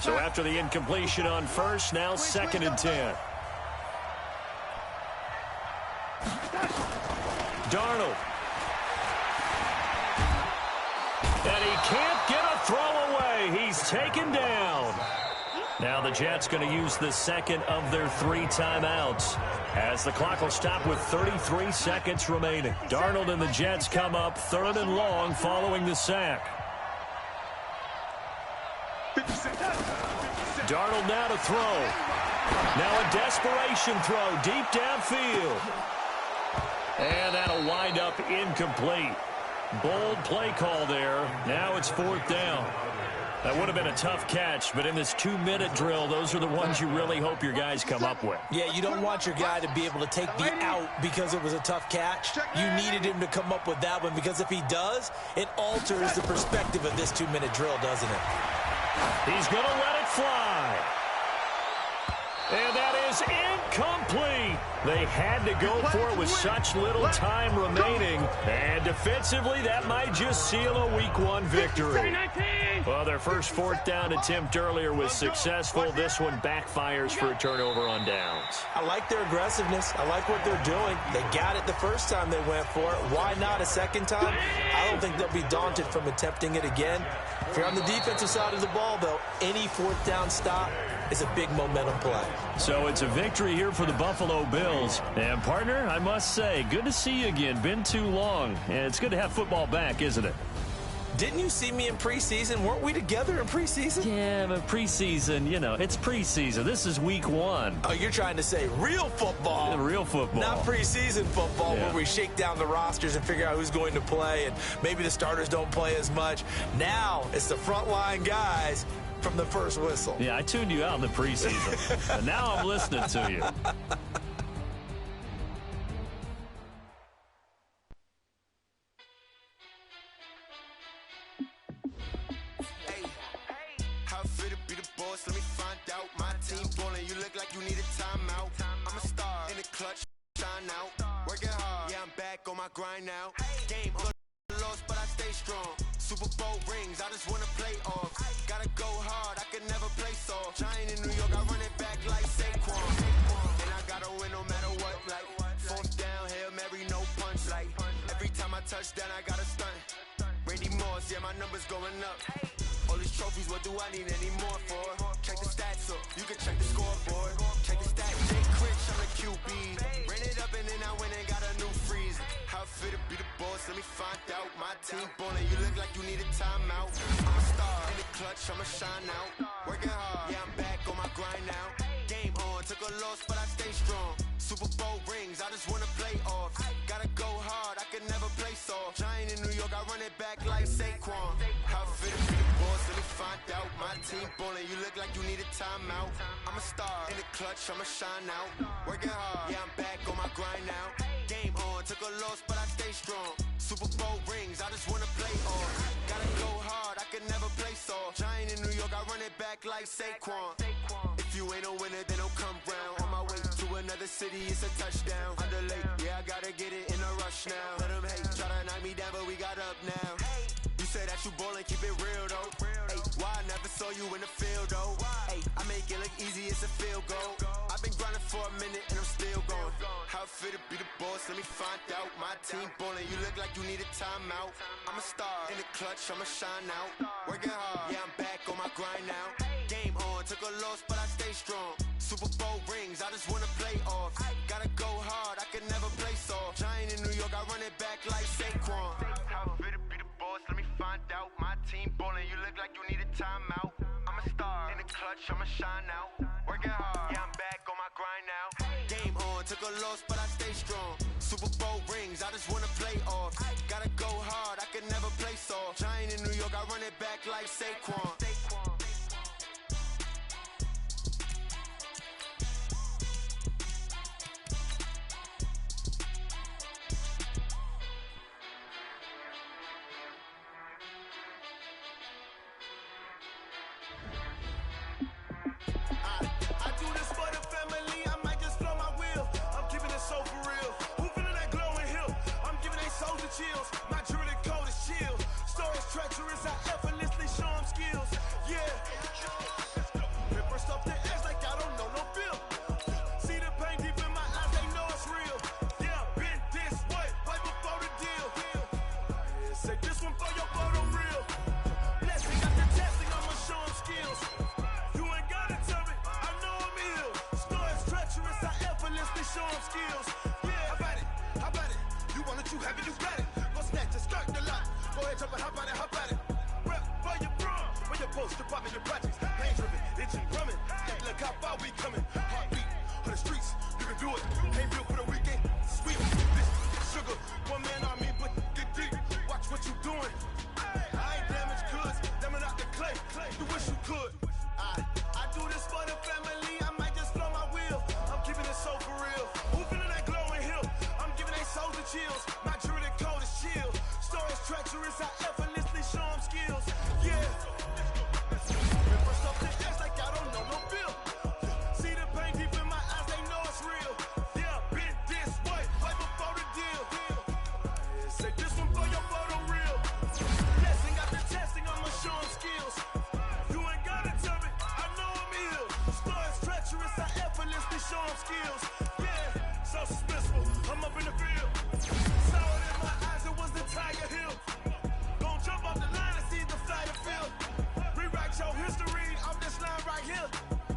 So after the incompletion on 1st, now 2nd and 10. Darnold. And he can't get a throw away. He's taken down. Now the Jets going to use the 2nd of their 3 timeouts as the clock will stop with 33 seconds remaining. Darnold and the Jets come up 3rd and long following the sack. Darnold now to throw. Now a desperation throw deep downfield. And that'll wind up incomplete. Bold play call there. Now it's 4th down. That would have been a tough catch, but in this 2-minute drill, those are the ones you really hope your guys come up with. Yeah, you don't want your guy to be able to take the out because it was a tough catch. You needed him to come up with that one because if he does, it alters the perspective of this 2-minute drill, doesn't it? He's going to let it fly. And that is incomplete. They had to go for it with such little time remaining. And defensively, that might just seal a Week 1 victory. Well, their first 4th down attempt earlier was successful. This one backfires for a turnover on downs. I like their aggressiveness. I like what they're doing. They got it the first time they went for it. Why not a second time? I don't think they'll be daunted from attempting it again. If you're on the defensive side of the ball, though, any 4th down stop is a big momentum play. So it's a victory here for the Buffalo Bills. And, partner, I must say, good to see you again. Been too long. And it's good to have football back, isn't it? Didn't you see me in preseason? Weren't we together in preseason? Yeah, but preseason, you know, it's preseason. This is Week 1. Oh, you're trying to say real football. Yeah, real football. Not preseason football where we shake down the rosters and figure out who's going to play, and maybe the starters don't play as much. Now it's the frontline guys from the first whistle. Yeah, I tuned you out in the preseason, but now I'm listening to you. Let me find out. My team ballin', you look like you need a timeout. I'm a star in the clutch, shine out. Working hard, yeah, I'm back on my grind now. Game on lost, but I stay strong. Super Bowl rings, I just wanna play off. Gotta go hard, I can never play soft. Giant in New York, I run it back like Saquon. And I gotta win no matter what, like fourth down, Hail Mary, no punch. Like every time I touch down, I gotta stunt. Randy Moss, yeah, my numbers going up. All these trophies, what do I need any more for? Check the stats up, you can check the scoreboard. Check the stats, Jake Critch, I'm the QB. Ran it up and then I went and got a new freeze. How it fit to be the boss, let me find out. My team ballin', you look like you need a timeout. I'm a star in the clutch, I'ma shine out. Working hard, yeah, I'm back on my grind now. Game on, took a loss, but I stay strong. Super Bowl rings, I just wanna play off. Gotta go hard, I can never play soft. Giant in New York, I run it back like Saquon. How it fit to be the boss, let me find out. My team ballin', you look like you need a timeout. I'm a star in the clutch, I'ma shine out. Working hard, yeah, I'm back on my grind now. Game on, took a loss, but I stay strong. Super Bowl rings, I just wanna play off. Gotta go hard, I can never play soft. Giant in New York, I run it back like Saquon. If you ain't a winner, then don't come round. On my way to another city, it's a touchdown. Underlay, yeah, I gotta get it in a rush now. Let them hate, try to knock me down, but we got up now. You say that you ballin', keep it real though. Ay, why I never saw you in the field though? Ay, I make it look easy, it's a field goal. I've been grinding for a minute and I'm still going. How it fit to be the boss, let me find out. My team ballin', you look like you need a timeout. I'm a star in the clutch, I'ma shine out. Working hard, yeah, I'm back on my grind now. Game on, took a loss, but I stay strong. Super Bowl rings, I just wanna play off. Gotta go hard, I can never play soft. Giant in New York, I run it back like Saquon. How it fit to be the boss, let me find out. My team ballin', you look like you need a timeout. I'm a star in the clutch, I'ma shine out. Working hard, yeah, I'm back on my grind now. Game on, took a loss, but I stay strong. Super Bowl rings, I just wanna play off. Gotta go hard, I can never play soft. Giant in New York, I run it back like Saquon. Chills. My jewelry code is chill. Storage treacherous, I effortlessly show them skills. Yeah. Paper stuff the edge like I don't know no bill. See the pain deep in my eyes, they know it's real. Yeah, been this way, right before the deal. Say this one for your photo real. Blessing got the testing, I'ma show them skills. You ain't gotta tell me, I know I'm ill. Storage treacherous, I effortlessly show them skills. Yeah, how about it? How about it? You want it, you have it, you got it. Go snatch it, start the lot. Go ahead, jump it, hop on it, hop on it. Rep for your bro, for your post, your pop in your projects. Pain driven, itching, drumming. Look how far we coming. Heartbeat on the streets, you can do it. Ain't built for the weekend. Sweet, this sugar, one man army, but get deep. Watch what you doing. I ain't damaged goods, damn it out the clay. You wish you could. I do this for the family. I might just blow my wheel. I'm keeping it so for real. Who feeling that glowing hill? I'm giving they souls the chills. My jewelry code is chill. Storage treacherous, I effortlessly show them skills. Yeah. Paper stuff the edge like I don't know no bill. See the pain deep in my eyes, they know it's real. Yeah, been this way, right before the deal. Say this one for your photo real. Blessing got the testing, I'ma show them skills. You ain't gotta tell me, I know I'm ill. Storage treacherous, I effortlessly show them skills. Yeah, so suspenseful, I'm up in the field. Saw it in my eyes, it was the Tiger Hill. Gon' jump off the line and see the fire field. Rewrite your history off this line right here.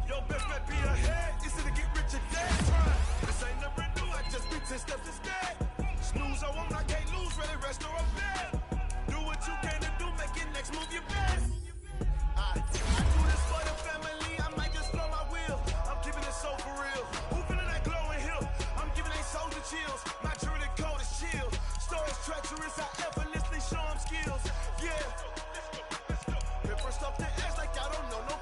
Your best bet be ahead, it's to get rich or dead. Try. This ain't never new, I just be 10 steps instead. Snooze, I won't, I can't lose, ready, rest or I'm dead. Do what you can to do, make it next move your best. I do this for the family, I might just blow my wheel. I'm keeping it so for real. Who feeling that glowing hill? I'm giving they souls the chills. My jewelry code is chill. Storage treacherous, I effortlessly show them skills. Yeah. Paper stuff the edge like I don't know no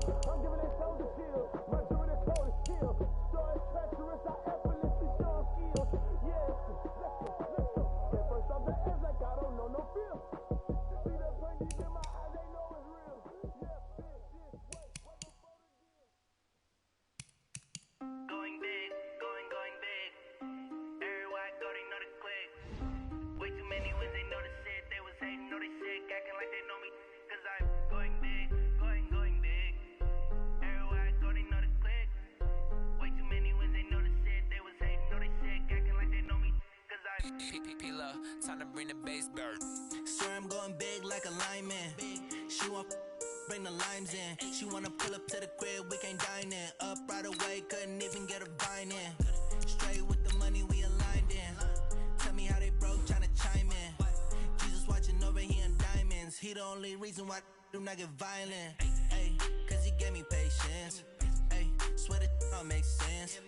I'm giving it soldier chills. My jewelry code is chill. So it's treacherous, I effortlessly show skills. Yeah, let's go. Get first off the edge like I don't know no feel. See the pain deep in my eyes, they know it's real. Yeah, Going big, going big. Everywhere I go, they know the click. Way too many wins, they know the shit. They was hating, know they sick, acting like they know me. Cause I'm going big, going big. Everywhere I go, they know the click. Way too many wins, they know the shit. They was hating, know they sick, acting like they know me. Cause I'm P-P-P-Love, time to bring the bass bird. Swear I'm going big like a lineman. She want bring the limes in. She wanna pull up to the crib, we can't dine in. Up right away, couldn't even get a vine in. Straight with the money we aligned in. Tell me how they broke, tryna chime in. Jesus watching over here in diamonds. He the only reason why do not get violent. Ay, cause he gave me patience. Ay, swear that all makes sense.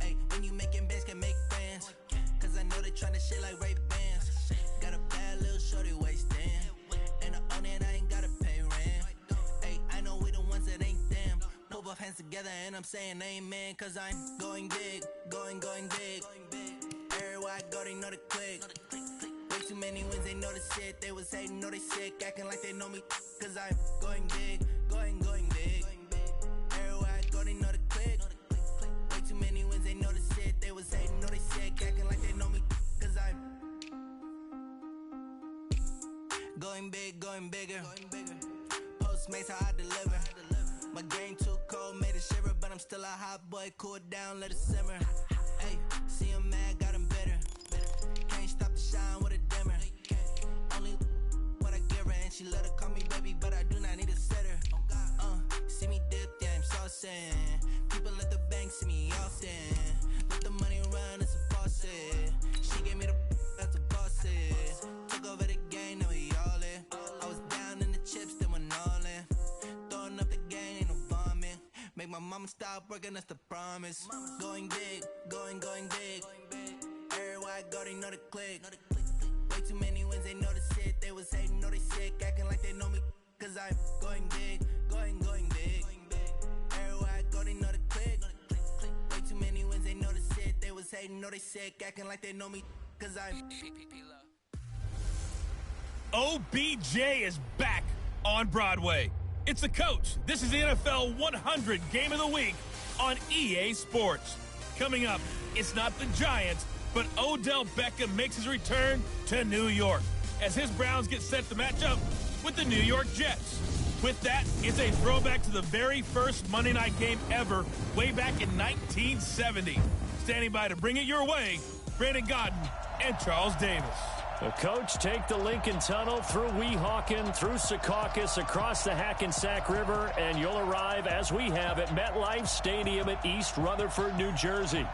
Ay, when you making bands, can make friends. Cause I know they tryna shit like Ray-Bans. Got a bad little shorty wasting. And I own it, I ain't gotta pay rent. Ay, I know we the ones that ain't them. Put both hands together and I'm saying amen. Cause I'm going big, going big. Everywhere I go, they know the click. Way too many wins, they know the shit. They was hating, know they sick, acting like they know me. Cause I'm going big, going big. Everywhere I go, they know the click. Way too many wins, they know the shit. They was hating, know they sick, acting like they know me. Cause I'm going big, going bigger. Postmates how I deliver. My game too cold, made it shiver, but I'm still a hot boy. Cool it down, let it simmer. Hey, see him mad, got him bitter. Can't stop the shine with a dimmer. Only what I give her, and she let her call me baby, but I do not need a sitter. See me dip, yeah, I'm saucing. People at the bank see me often. Let the money run, it's a faucet. She gave me the that's a faucet. Took over the game, now we all in. I was down in the chips, then went all in. Throwing up the game, ain't no vomit. Make my mama stop working, that's the promise. Going big, going big. Everywhere I go, they know the click. Way too many wins, they know the shit. They was hating, know they sick, acting like they know me. Cause I'm going big, going big. Everywhere I go, they know the click. Way too many wins, they know the shit. They was hating, know they sick, acting like they know me. Cause I'm OBJ is back on Broadway. It's the coach. This is the NFL 100 Game of the Week on EA Sports. Coming up, it's not the Giants, but Odell Beckham makes his return to New York as his Browns get set to match up with the New York Jets. With that, it's a throwback to the very first Monday night game ever, way back in 1970. Standing by to bring it your way, Brandon Godden and Charles Davis. The coach take the Lincoln Tunnel through Weehawken, through Secaucus, across the Hackensack River, and you'll arrive, as we have, at MetLife Stadium at East Rutherford, New Jersey.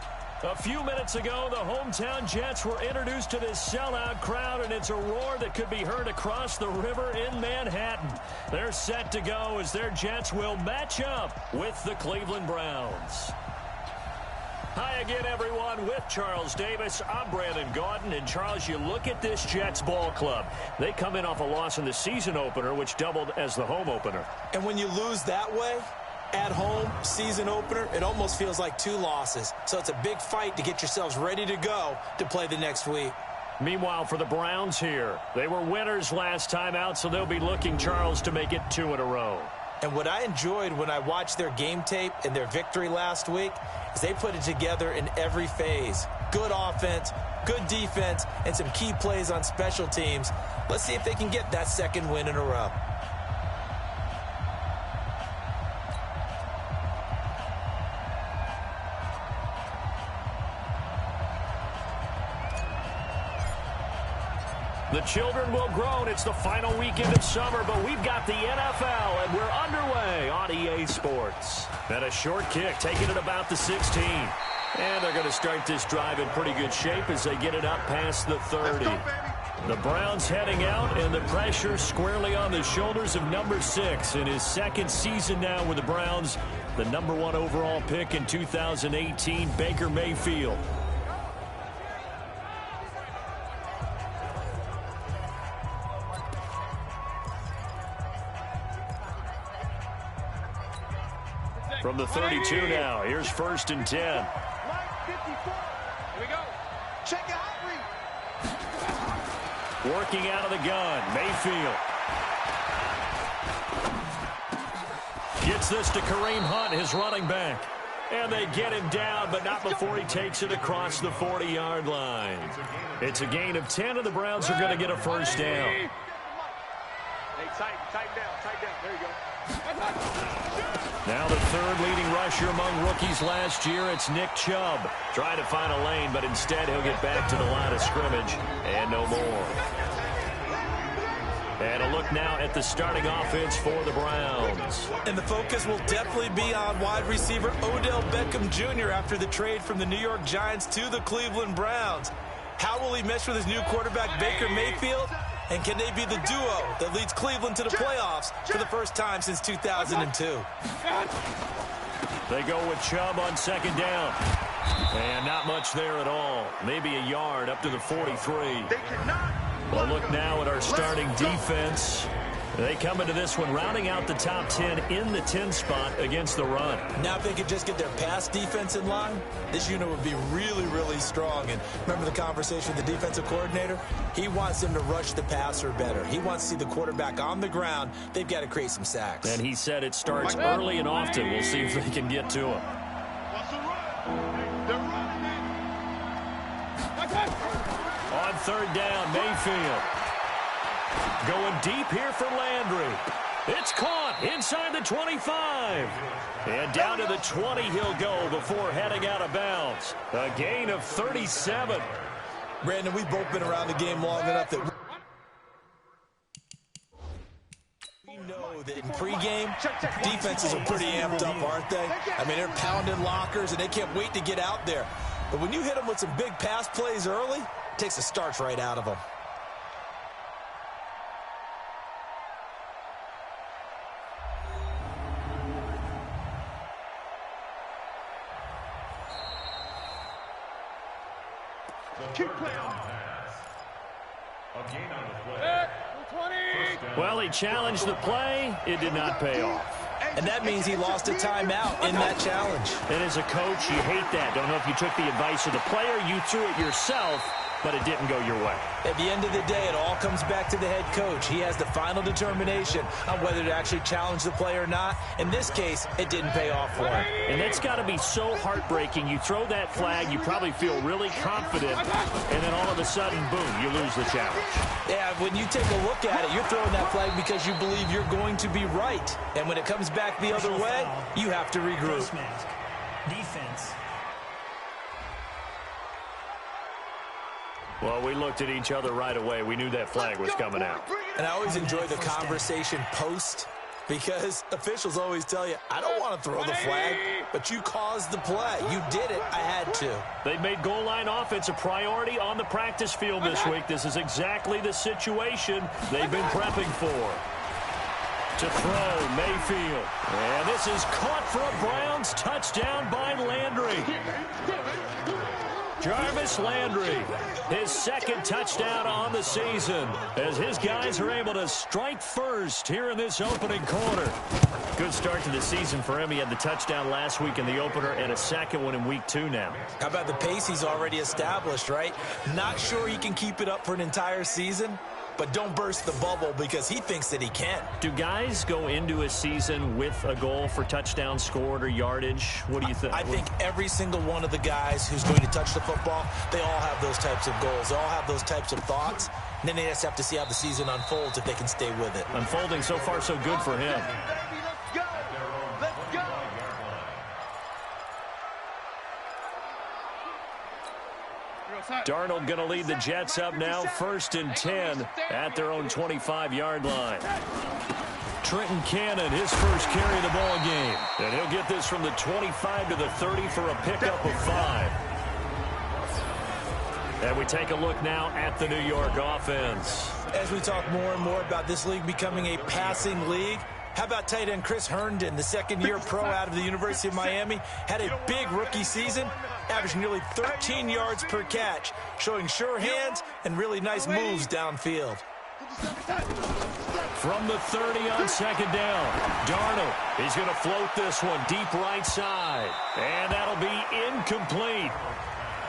A few minutes ago, the hometown Jets were introduced to this sellout crowd, and it's a roar that could be heard across the river in Manhattan. They're set to go as their Jets will match up with the Cleveland Browns. Hi again, everyone. With Charles Davis, I'm Brandon Gaudin. And, Charles, you look at this Jets ball club. They come in off a loss in the season opener, which doubled as the home opener. And when you lose that way, at home, season opener, it almost feels like two losses. So it's a big fight to get yourselves ready to go to play the next week. Meanwhile, for the Browns here, they were winners last time out, so they'll be looking, Charles, to make it 2 in a row. And what I enjoyed when I watched their game tape and their victory last week is they put it together in every phase. Good offense, good defense, and some key plays on special teams. Let's see if they can get that second win in a row. The children will groan. It's the final weekend of summer, but we've got the NFL, and we're underway on EA Sports. And a short kick, taking it about the 16. And they're going to start this drive in pretty good shape as they get it up past the 30. The Browns heading out, and the pressure squarely on the shoulders of number 6 in his second season now with the Browns. The number 1 overall pick in 2018, Baker Mayfield. From the 32 now, here's 1st and 10. Line 54. Here we go. Check it out. Working out of the gun, Mayfield. Gets this to Kareem Hunt, his running back. And they get him down, but not before he takes it across the 40-yard line. It's a gain of 10, and the Browns are going to get a first down. Hey, tighten down. There you go. Now the 3rd leading rusher among rookies last year, it's Nick Chubb. Trying to find a lane, but instead he'll get back to the line of scrimmage, and no more. And a look now at the starting offense for the Browns. And the focus will definitely be on wide receiver Odell Beckham Jr. after the trade from the New York Giants to the Cleveland Browns. How will he mesh with his new quarterback, Baker Mayfield? And can they be the duo that leads Cleveland to the playoffs for the first time since 2002? They go with Chubb on 2nd down. And not much there at all. Maybe a yard up to the 43. Well, look now at our starting defense. They come into this one rounding out the top 10 in the 10 spot against the run. Now if they could just get their pass defense in line, this unit would be really, really strong. And remember the conversation with the defensive coordinator? He wants them to rush the passer better. He wants to see the quarterback on the ground. They've got to create some sacks. And he said it starts early and often. We'll see if they can get to him. On 3rd down, Mayfield. Going deep here for Landry. It's caught inside the 25. And down to the 20 he'll go before heading out of bounds. A gain of 37. Brandon, we've both been around the game long enough that we know that in pregame, defenses are pretty amped up, aren't they? I mean, they're pounding lockers, and they can't wait to get out there. But when you hit them with some big pass plays early, it takes the starch right out of them. Well, he challenged the play. It did not pay off. And that means he lost a timeout in that challenge. And as a coach, you hate that. Don't know if you took the advice of the player, you threw it yourself, but it didn't go your way. At the end of the day, it all comes back to the head coach. He has the final determination on whether to actually challenge the play or not. In this case, it didn't pay off for him. And that's got to be so heartbreaking. You throw that flag, you probably feel really confident, and then all of a sudden, boom, you lose the challenge. Yeah, when you take a look at it, you're throwing that flag because you believe you're going to be right. And when it comes back the other way, you have to regroup. Defense. Well, we looked at each other right away. We knew that flag was coming out. And I always enjoy the conversation post because officials always tell you, I don't want to throw the flag, but you caused the play. You did it. I had to. They've made goal line offense a priority on the practice field this week. This is exactly the situation they've been prepping for. To throw, Mayfield. And this is caught for a Browns touchdown by Landry. Jarvis Landry, his 2nd touchdown on the season as his guys are able to strike first here in this opening quarter. Good start to the season for him. He had the touchdown last week in the opener and a 2nd one in week 2 now. How about the pace he's already established, right? Not sure he can keep it up for an entire season, but don't burst the bubble because he thinks that he can. Do guys go into a season with a goal for touchdown scored or yardage? What do you think? I think every single one of the guys who's going to touch the football, they all have those types of goals. They all have those types of thoughts. And then they just have to see how the season unfolds if they can stay with it. Unfolding so far so good for him. Darnold going to lead the Jets up now, 1st and 10 at their own 25-yard line. Trenton Cannon, his first carry of the ball game. And he'll get this from the 25 to the 30 for a pickup of 5. And we take a look now at the New York offense. As we talk more and more about this league becoming a passing league, how about tight end Chris Herndon, the 2nd-year pro out of the University of Miami, had a big rookie season, averaged nearly 13 yards per catch, showing sure hands and really nice moves downfield. from the 30 on second down. Darnold, he's going to float this one deep right side. And that'll be incomplete.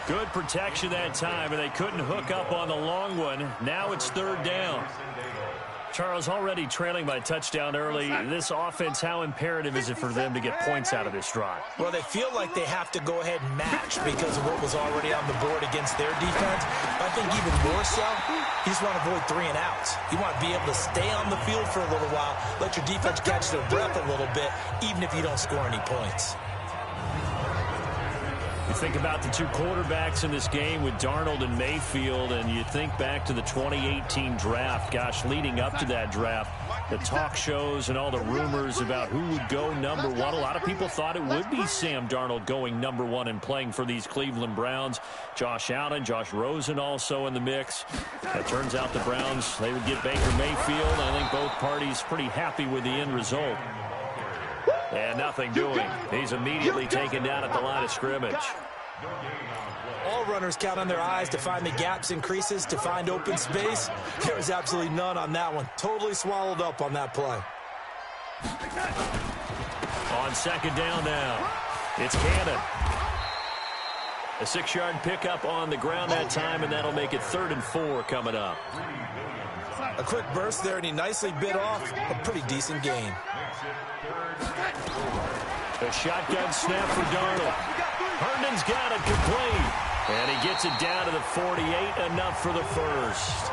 Good protection that time, and they couldn't hook up on the long one. Now it's third down. Charles, already trailing by touchdown early. This offense, how imperative is it for them to get points out of this drive? Well, they feel like they have to go ahead and match because of what was already on the board against their defense. But I think even more so, you just want to avoid 3 and outs. You want to be able to stay on the field for a little while, let your defense catch their breath a little bit, even if you don't score any points. You think about the two quarterbacks in this game with Darnold and Mayfield, and you think back to the 2018 draft. Gosh, leading up to that draft, the talk shows and all the rumors about who would go number 1. A lot of people thought it would be Sam Darnold going number 1 and playing for these Cleveland Browns. Josh Allen, Josh Rosen also in the mix. It turns out the Browns, they would get Baker Mayfield. I think both parties pretty happy with the end result. And nothing doing. He's immediately taken down at the line of scrimmage. All runners count on their eyes to find the gaps and creases, to find open space. There was absolutely none on that one. Totally swallowed up on that play. On second down now, it's Cannon. A 6-yard pickup on the ground that time, and that'll make it 3rd and 4 coming up. A quick burst there, and he nicely bit off a pretty decent gain. A shotgun snap for Darnold. Herndon's got it complete. And he gets it down to the 48, enough for the first.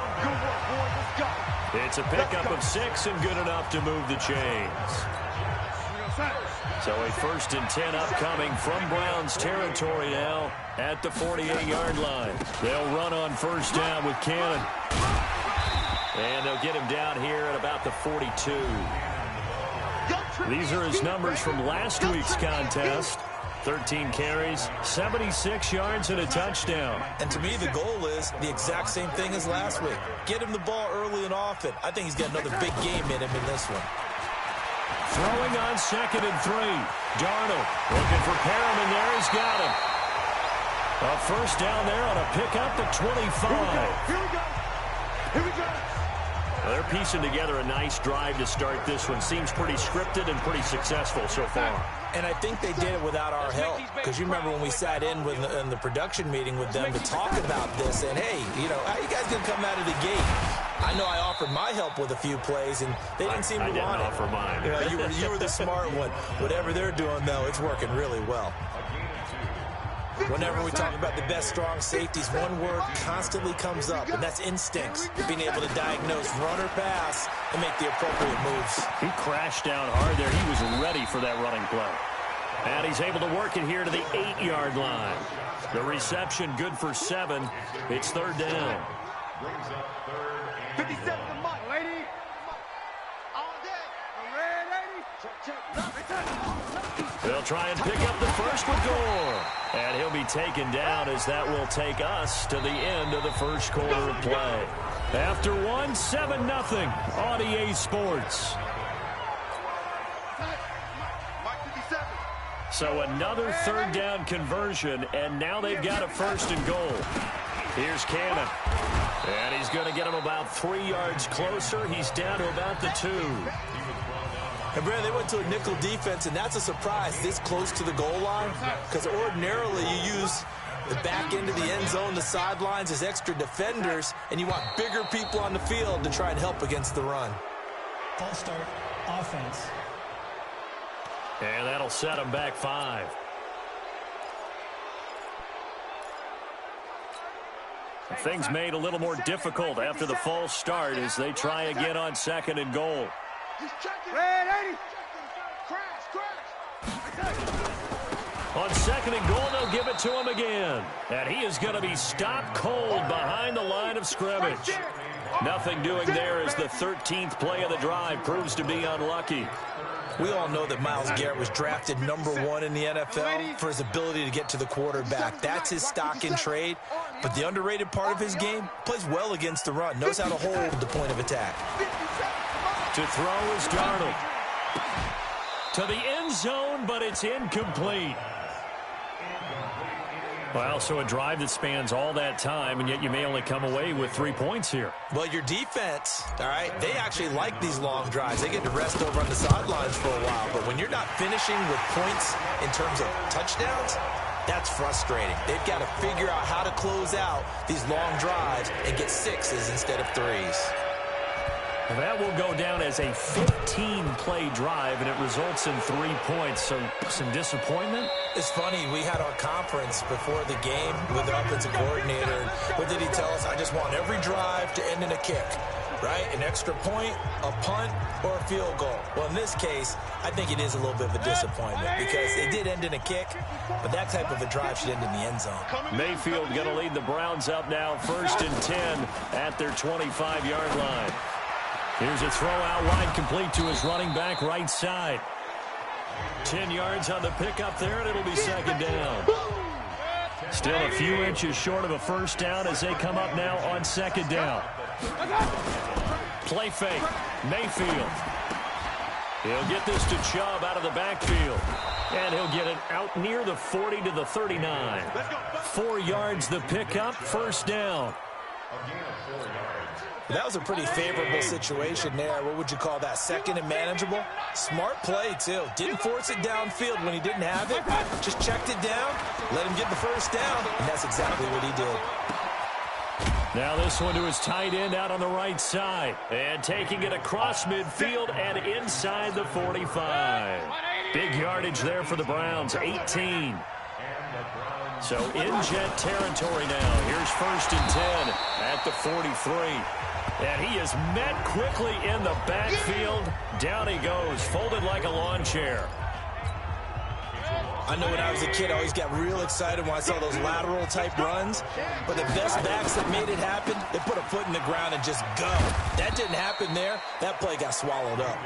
It's a pickup of 6 and good enough to move the chains. So a 1st and 10 upcoming from Browns territory now at the 48-yard line. They'll run on first down with Cannon. And they'll get him down here at about the 42. These are his numbers from last week's contest. 13 carries, 76 yards, and a touchdown. And to me, the goal is the exact same thing as last week. Get him the ball early and often. I think he's got another big game in him in this one. Throwing on 2nd and 3. Darnold looking for Perriman there. He's got him. A first down there on a pickup at 25. Here we go. Well, they're piecing together a nice drive to start this one. Seems pretty scripted and pretty successful so far. And I think they did it without our help. Because you remember when we sat in the production meeting with them to talk about this. And, hey, you know, how you guys going to come out of the gate? I know I offered my help with a few plays, and they didn't seem to want it. I didn't offer mine. Yeah, you were the smart one. Whatever they're doing, though, it's working really well. Whenever we talk about the best strong safeties, one word constantly comes up, and that's instincts. Being able to diagnose run or pass and make the appropriate moves. He crashed down hard there. He was ready for that running play. And he's able to work it here to the 8-yard line. The reception good for 7. It's 3rd down. 57 to Mike, lady. All day. I'm ready. Check. They'll try and pick up the first with Gore. And he'll be taken down as that will take us to the end of the first quarter of play. After 1, 7-0 on EA Sports. So another 3rd down conversion, and now they've got a 1st and goal. Here's Cannon. And he's going to get him about 3 yards closer. He's down to about the 2. And, Brad, they went to a nickel defense, and that's a surprise this close to the goal line. Because ordinarily you use the back end of the end zone, the sidelines as extra defenders, and you want bigger people on the field to try and help against the run. False start, offense. And that'll set them back 5. Things made a little more difficult after the false start as they try again on 2nd and goal. On 2nd and goal, they'll give it to him again. And he is going to be stopped cold behind the line of scrimmage. Nothing doing there as the 13th play of the drive proves to be unlucky. We all know that Myles Garrett was drafted #1 in the NFL for his ability to get to the quarterback. That's his stock in trade. But the underrated part of his game, plays well against the run, knows how to hold the point of attack. To throw is Darnold. To the end zone, but it's incomplete. Well, so a drive that spans all that time, and yet you may only come away with 3 points here. Well, your defense, all right, they actually like these long drives. They get to rest over on the sidelines for a while. But when you're not finishing with points in terms of touchdowns, that's frustrating. They've got to figure out how to close out these long drives and get 6s instead of 3s. That will go down as a 15-play drive, and it results in 3 points. So some disappointment? It's funny, we had our conference before the game with the offensive coordinator. What did he tell us? I just want every drive to end in a kick, right? An extra point, a punt, or a field goal. Well, in this case, I think it is a little bit of a disappointment because it did end in a kick, but that type of a drive should end in the end zone. Mayfield going to lead the Browns up now, 1st and 10 at their 25-yard line. Here's a throw out wide, complete to his running back right side. 10 yards on the pickup there, and it'll be 2nd down. Still a few inches short of a 1st down as they come up now on 2nd down. Play fake. Mayfield. He'll get this to Chubb out of the backfield. And he'll get it out near the 40 to the 39. 4 yards the pickup, 1st down. That was a pretty favorable situation there. What would you call that? 2nd and manageable? Smart play, too. Didn't force it downfield when he didn't have it. Just checked it down, let him get the 1st down, and that's exactly what he did. Now this one to his tight end out on the right side. And taking it across midfield and inside the 45. Big yardage there for the Browns, 18. So in jet territory now. Here's 1st and 10 at the 43. And he is met quickly in the backfield. Down he goes, folded like a lawn chair. I know when I was a kid, I always got real excited when I saw those lateral type runs. But the best backs that made it happen, they put a foot in the ground and just go. That didn't happen there. That play got swallowed up.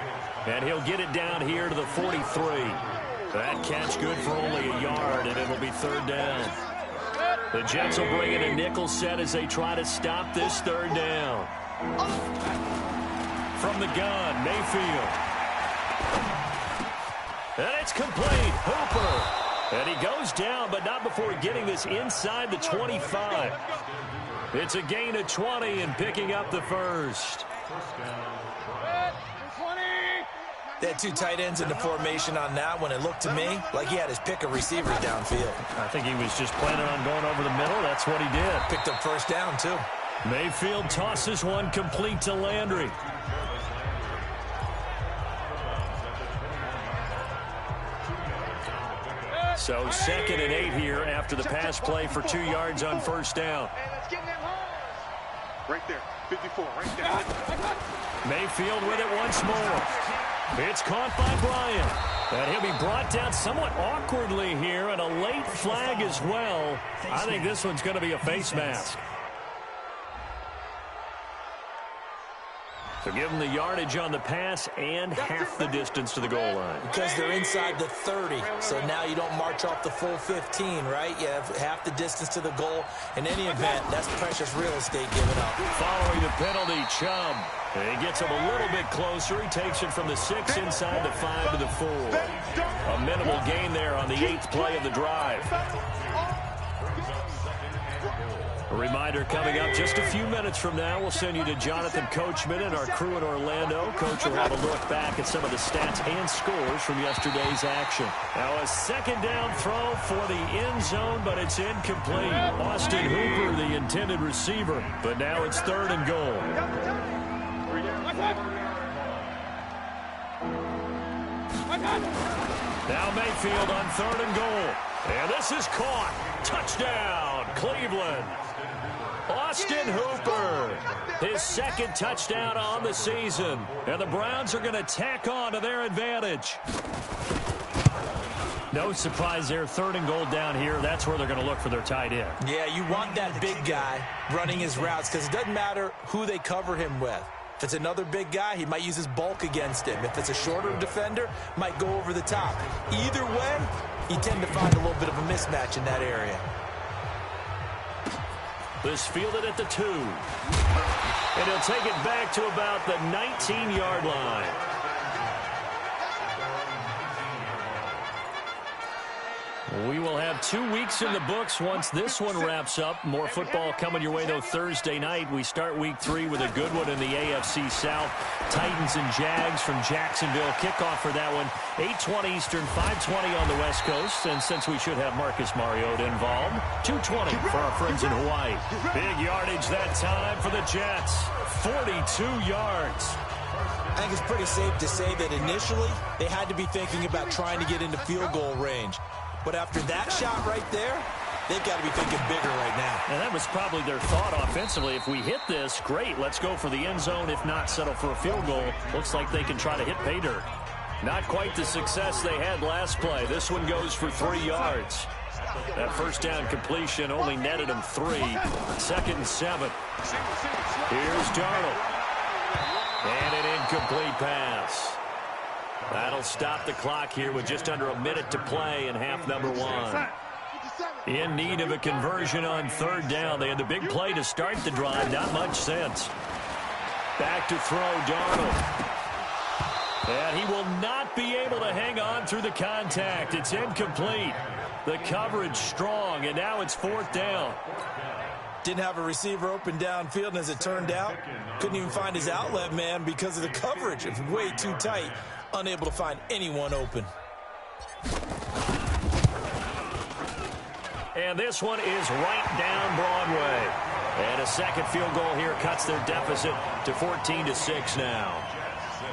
And he'll get it down here to the 43. That catch good for only a yard, and it'll be 3rd down. The Jets will bring in a nickel set as they try to stop this 3rd down. From the gun, Mayfield. And it's complete. Hooper. And he goes down, but not before getting this inside the 25. It's a gain of 20 and picking up the 1st. They had 2 tight ends in the formation on that one. It looked to me like he had his pick of receivers downfield. I think he was just planning on going over the middle. That's what he did. Picked up 1st down, too. Mayfield tosses one complete to Landry. So 2nd and 8 here after the pass play for 2 yards on 1st down. Right there, 54, right there. Mayfield with it once more. It's caught by Bryant. And he'll be brought down somewhat awkwardly here, and a late flag as well. I think this one's going to be a face mask. So give them the yardage on the pass and half the distance to the goal line. Because they're inside the 30, so now you don't march off the full 15, right? You have half the distance to the goal. In any event, that's precious real estate given up. Following the penalty, Chubb. And he gets him a little bit closer. He takes it from the 6 inside the 5 to the 4. A minimal gain there on the 8th play of the drive. A reminder coming up just a few minutes from now. We'll send you to Jonathan Coachman and our crew in Orlando. Coach will have a look back at some of the stats and scores from yesterday's action. Now a 2nd down throw for the end zone, but it's incomplete. Austin Hooper, the intended receiver, but now it's 3rd and goal. Now Mayfield on 3rd and goal. And this is caught. Touchdown, Cleveland. Austin Hooper, his 2nd touchdown on the season. And the Browns are going to tack on to their advantage. No surprise there, 3rd and goal down here. That's where they're going to look for their tight end. Yeah, you want that big guy running his routes because it doesn't matter who they cover him with. If it's another big guy, he might use his bulk against him. If it's a shorter defender, might go over the top. Either way, you tend to find a little bit of a mismatch in that area. This fielded at the 2. And he'll take it back to about the 19-yard line. We will have 2 weeks in the books once this one wraps up. More football coming your way, though, Thursday night. We start week 3 with a good one in the AFC South. Titans and Jags from Jacksonville. Kickoff for that one, 8:20 Eastern, 5:20 on the West Coast. And since we should have Marcus Mariota involved, 2:20 for our friends in Hawaii. Big yardage that time for the Jets. 42 yards. I think it's pretty safe to say that initially they had to be thinking about trying to get into field goal range. But after that shot right there, they've got to be thinking bigger right now. And that was probably their thought offensively. If we hit this, great, let's go for the end zone. If not, settle for a field goal. Looks like they can try to hit pay dirt. Not quite the success they had last play. This one goes for 3 yards. That first down completion only netted him 3. 2nd and 7. Here's Darnold. And an incomplete pass. That'll stop the clock here with just under a minute to play in half number 1. In need of a conversion on 3rd down. They had the big play to start the drive. Not much sense. Back to throw, Darnold. And he will not be able to hang on through the contact. It's incomplete. The coverage strong, and now it's 4th down. Didn't have a receiver open downfield, and as it turned out, couldn't even find his outlet man because of the coverage. It's way too tight. Unable to find anyone open. And this one is right down Broadway. And a second field goal here cuts their deficit to 14-6 now.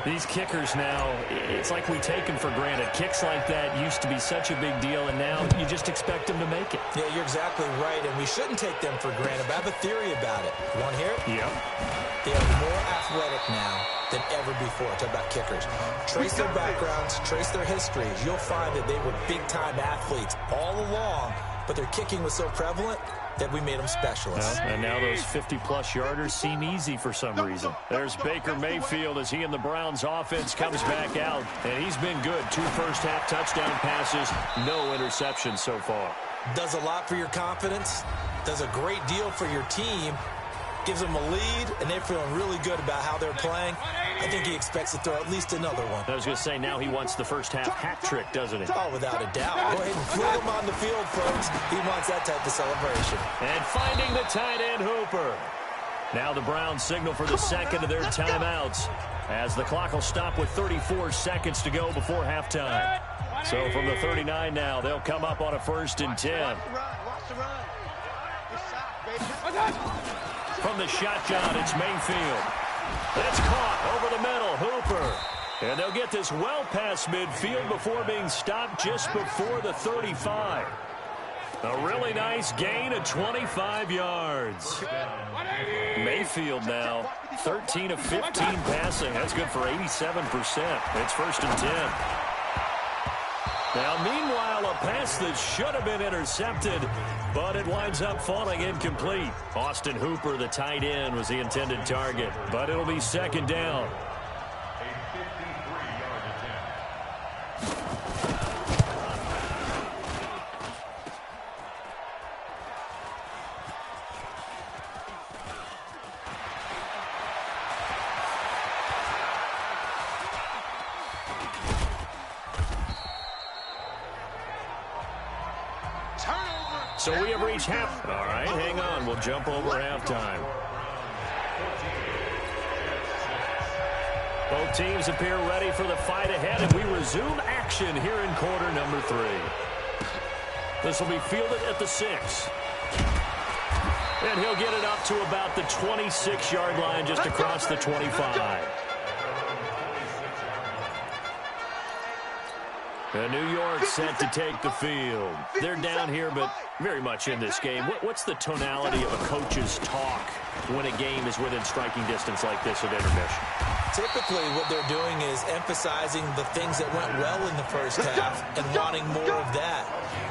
These kickers now, it's like we take them for granted. Kicks like that used to be such a big deal, and now you just expect them to make it. Yeah, you're exactly right, and we shouldn't take them for granted. But I have a theory about it. You want to hear it? Yep. They are more athletic now than ever before. Talk about kickers. Trace their backgrounds, trace their histories. You'll find that they were big-time athletes all along, but their kicking was so prevalent that we made them specialists. Well, and now those 50-plus yarders seem easy for some reason. There's Baker Mayfield as he and the Browns offense comes back out, and he's been good. 2 first-half touchdown passes, no interceptions so far. Does a lot for your confidence, does a great deal for your team, gives them a lead, and they're feeling really good about how they're playing. I think he expects to throw at least another one. I was going to say, now he wants the first-half hat trick, doesn't he? Oh, without a doubt. Go ahead and throw him on the field, folks. He wants that type of celebration. And finding the tight end, Hooper. Now the Browns signal for the second of their timeouts, as the clock will stop with 34 seconds to go before halftime. So from the 39 now, they'll come up on a 1st and 10. From the shotgun, it's Mayfield. That's caught over the middle, Hooper. And they'll get this well past midfield before being stopped just before the 35. A really nice gain of 25 yards. Mayfield now, 13 of 15 passing. That's good for 87%. It's 1st and 10. Now, meanwhile, a pass that should have been intercepted, but it winds up falling incomplete. Austin Hooper, the tight end, was the intended target, but it'll be 2nd down. So we have reached half. All right, hang on. We'll jump over halftime. Both teams appear ready for the fight ahead, and we resume action here in quarter number 3. This will be fielded at the 6. And he'll get it up to about the 26-yard line, just across the 25. New York set to take the field. They're down here, but very much in this game. What's the tonality of a coach's talk when a game is within striking distance like this at intermission? Typically, what they're doing is emphasizing the things that went well in the first half and wanting more of that.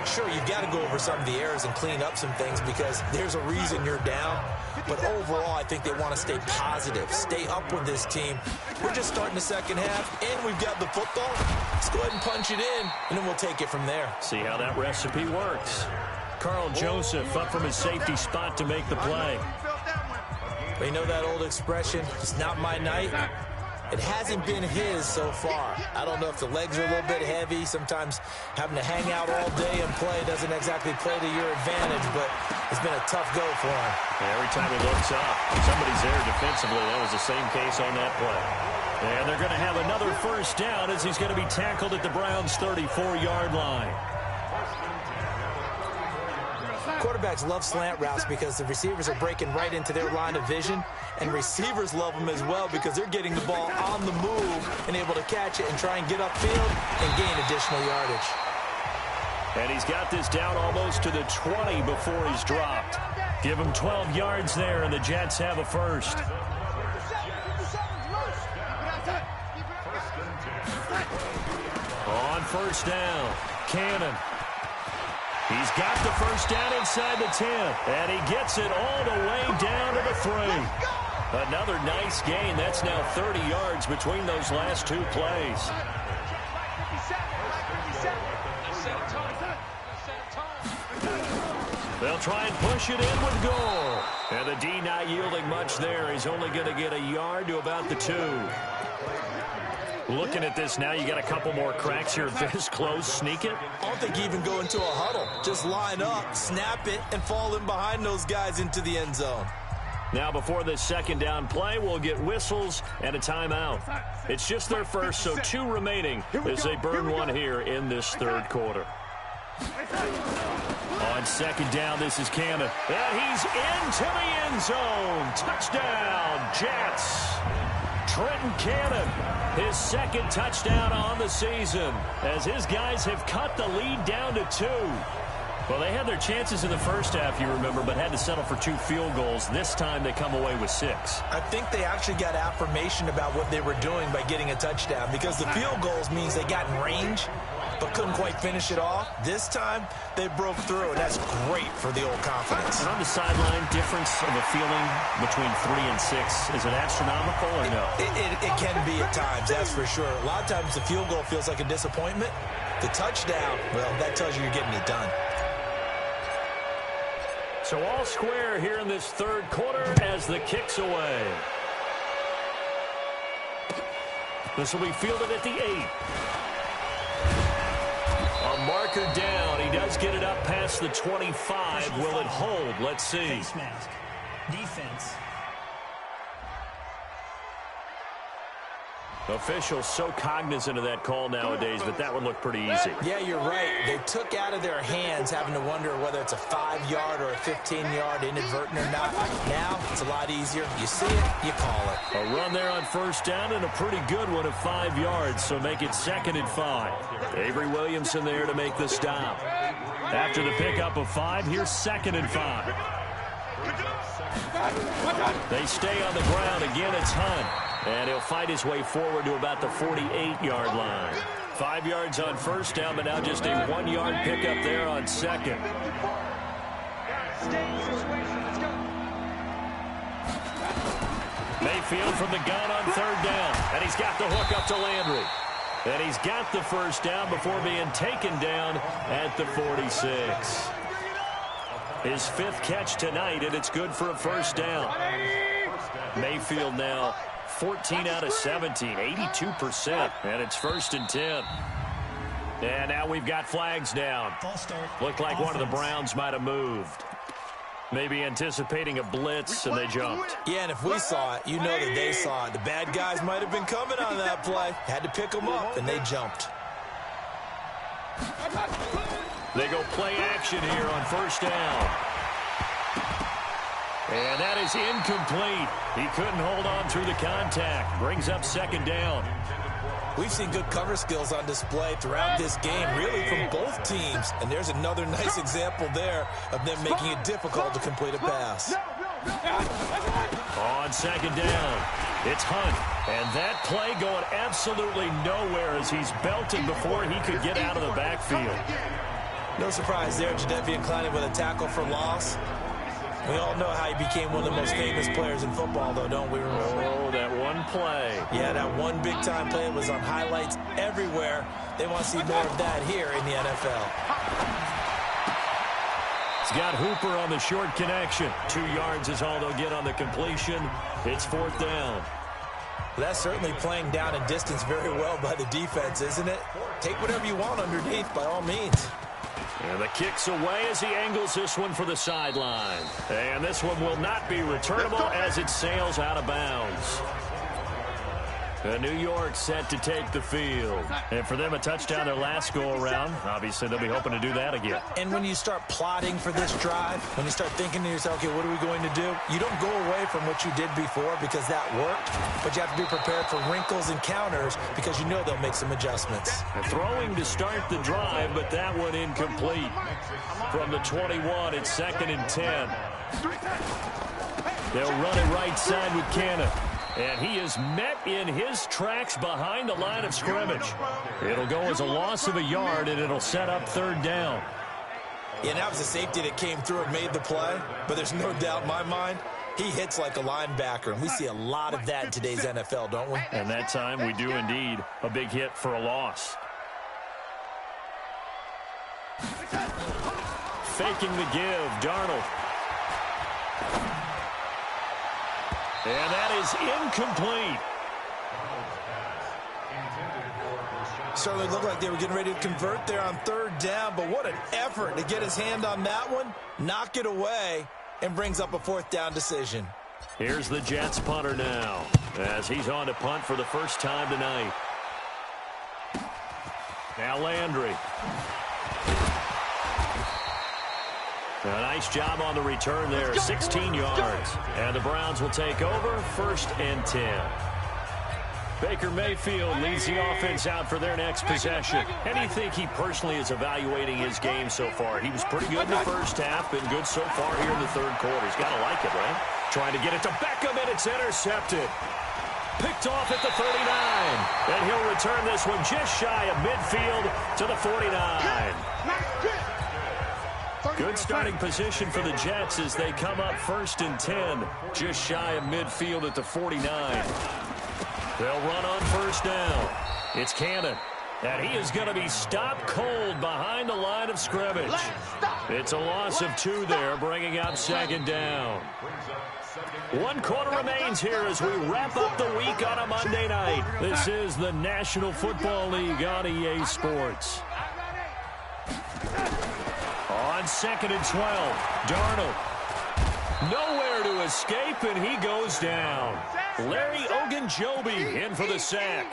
Sure, you've got to go over some of the errors and clean up some things because there's a reason you're down. But overall, I think they want to stay positive, stay up with this team. We're just starting the second half, and we've got the football. Let's go ahead and punch it in, and then we'll take it from there. See how that recipe works. Carl Joseph up from his safety spot to make the play. But you know that old expression, it's not my night. It hasn't been his so far. I don't know if the legs are a little bit heavy. Sometimes having to hang out all day and play doesn't exactly play to your advantage, but it's been a tough go for him. Every time he looks up, somebody's there defensively. That was the same case on that play. And they're going to have another first down as he's going to be tackled at the Browns' 34-yard line. Quarterbacks love slant routes because the receivers are breaking right into their line of vision, and receivers love them as well because they're getting the ball on the move and able to catch it and try and get upfield and gain additional yardage. And he's got this down almost to the 20 before he's dropped. Give him 12 yards there, and the Jets have a first. On first down, Cannon. He's got the first down inside the 10, and he gets it all the way down to the 3. Another nice gain. That's now 30 yards between those last two plays. They'll try and push it in with goal. And the D not yielding much there. He's only going to get a yard to about the 2. Looking at this now, you got a couple more cracks here. This close, sneak it. I don't think you even go into a huddle. Just line up, snap it, and fall in behind those guys into the end zone. Now before this second down play, we'll get whistles and a timeout. It's just their first, so 2 remaining as they burn one here in this third quarter. On second down, this is Cannon. And he's into the end zone. Touchdown, Jets. Trenton Cannon, his second touchdown on the season, as his guys have cut the lead down to 2. Well, they had their chances in the first half, you remember, but had to settle for 2 field goals. This time they come away with 6. I think they actually got affirmation about what they were doing by getting a touchdown, because the field goals means they got in range but couldn't quite finish it off. This time they broke through, and that's great for the old confidence. And on the sideline, difference of a feeling between 3 and 6, is it astronomical or no? It can be at times, that's for sure. A lot of times the field goal feels like a disappointment. The touchdown, well, that tells you you're getting it done. So all square here in this third quarter as the kick's away. This will be fielded at the 8. A marker down. He does get it up past the 25. Will it hold? Let's see. Face mask. Defense. Officials so cognizant of that call nowadays, but that would look pretty easy. Yeah, you're right. They took out of their hands having to wonder whether it's a 5-yard or a 15-yard inadvertent or not. Now, it's a lot easier. You see it, you call it. A run there on first down and a pretty good one of 5 yards, so make it 2nd and 5. Avery Williamson there to make the stop. After the pickup of 5, here's 2nd and 5. They stay on the ground. Again, it's Hunt. And he'll fight his way forward to about the 48-yard line. 5 yards on first down, but now just a 1-yard pickup there on second. Mayfield from the gun on third down. And he's got the hook up to Landry. And he's got the first down before being taken down at the 46. His 5th catch tonight, and it's good for a first down. Mayfield now 14 out of 17, 82%, and it's 1st and 10. And now we've got flags down. Looked like one of the Browns might have moved. Maybe anticipating a blitz, and they jumped. Yeah, and if we saw it, you know that they saw it. The bad guys might have been coming on that play. Had to pick them up, and they jumped. They go play action here on first down. And that is incomplete. He couldn't hold on through the contact. Brings up 2nd down. We've seen good cover skills on display throughout this game, really from both teams. And there's another nice example there of them making it difficult to complete a pass. On 2nd down, it's Hunt. And that play going absolutely nowhere as he's belted before he could get out of the backfield. No surprise there, Jadeveon Clowney with a tackle for loss. We all know how he became one of the most famous players in football, though, don't we? Oh, that one play. Yeah, that one big-time play was on highlights everywhere. They want to see more of that here in the NFL. He's got Hooper on the short connection. 2 yards is all they'll get on the completion. It's 4th down. That's certainly playing down and distance very well by the defense, isn't it? Take whatever you want underneath by all means. And the kick's away as he angles this one for the sideline. And this one will not be returnable as it sails out of bounds. New York set to take the field. And for them, a touchdown their last go-around. Obviously, they'll be hoping to do that again. And when you start plotting for this drive, when you start thinking to yourself, okay, what are we going to do? You don't go away from what you did before because that worked, but you have to be prepared for wrinkles and counters because you know they'll make some adjustments. And throwing to start the drive, but that one incomplete. From the 21, it's 2nd and 10. They'll run it right side with Cannon. And he is met in his tracks behind the line of scrimmage. It'll go as a loss of a yard, and it'll set up 3rd down. Yeah, that was a safety that came through and made the play, but there's no doubt in my mind, he hits like a linebacker, and we see a lot of that in today's NFL, don't we? And that time we do indeed. A big hit for a loss. Faking the give, Darnold. And that is incomplete. Certainly looked like they were getting ready to convert there on 3rd down, but what an effort to get his hand on that one, knock it away, and brings up a 4th down decision. Here's the Jets punter now, as he's on to punt for the first time tonight. Now Landry. A nice job on the return there, 16 yards. And the Browns will take over, 1st and 10. Baker Mayfield leads the offense out for their next possession. And you think he personally is evaluating his game so far? He was pretty good in the first half, been good so far here in the 3rd quarter. He's got to like it, right? Trying to get it to Beckham, and it's intercepted. Picked off at the 39. And he'll return this one just shy of midfield to the 49. Good starting position for the Jets as they come up 1st and 10, just shy of midfield at the 49. They'll run on 1st down. It's Cannon, and he is going to be stopped cold behind the line of scrimmage. It's a loss of 2 there, bringing up 2nd down. 1 quarter remains here as we wrap up the week on a Monday night. This is the National Football League on EA Sports. On 2nd and 12, Darnold. Nowhere to escape, and he goes down. Larry Ogunjobi in for the sack.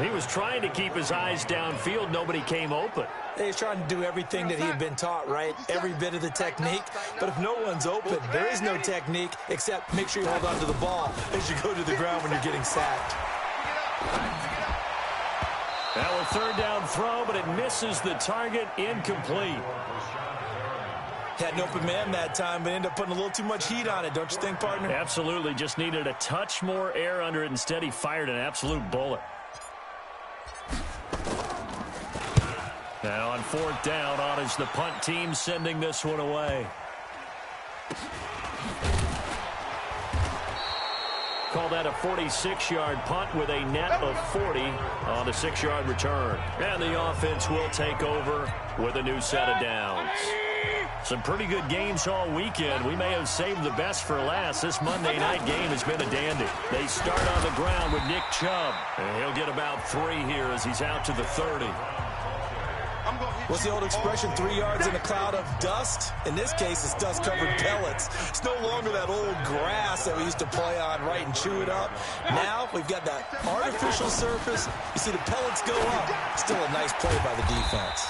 He was trying to keep his eyes downfield. Nobody came open. He's trying to do everything that he had been taught, right? Every bit of the technique. But if no one's open, there is no technique except make sure you hold on to the ball as you go to the ground when you're getting sacked. Now a 3rd down throw, but it misses the target, incomplete. Had an open man that time, but ended up putting a little too much heat on it, don't you think, partner? Absolutely. Just needed a touch more air under it. Instead, he fired an absolute bullet. Now on 4th down, on is the punt team sending this one away. Call that a 46-yard punt with a net of 40 on a 6-yard return. And the offense will take over with a new set of downs. Some pretty good games all weekend. We may have saved the best for last. This Monday night game has been a dandy. They start on the ground with Nick Chubb. And he'll get about 3 here as he's out to the 30. What's the old expression, 3 yards in a cloud of dust? In this case, it's dust-covered pellets. It's no longer that old grass that we used to play on, right, and chew it up. Now we've got that artificial surface. You see the pellets go up. Still a nice play by the defense.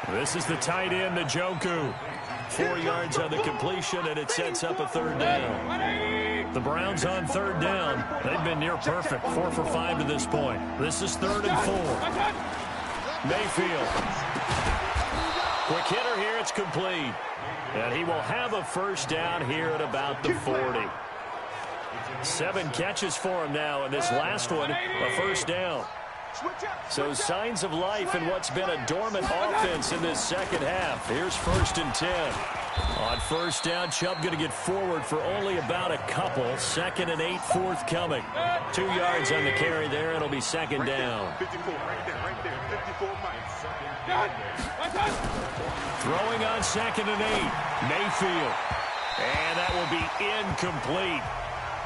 This is the tight end, Njoku. 4 yards on the completion, and it sets up a 3rd down. The Browns on 3rd down. They've been near perfect, 4 for 5 to this point. This is 3rd and 4. Mayfield. Quick hitter here, it's complete. And he will have a 1st down here at about the 40. 7 catches for him now, and this last one, a 1st down. So signs of life in what's been a dormant offense in this 2nd half. Here's 1st and 10. On 1st down, Chubb going to get forward for only about a couple. 2nd and 8 forthcoming. 2 yards on the carry there. It'll be 2nd down. Throwing on 2nd and 8. Mayfield. And that will be incomplete.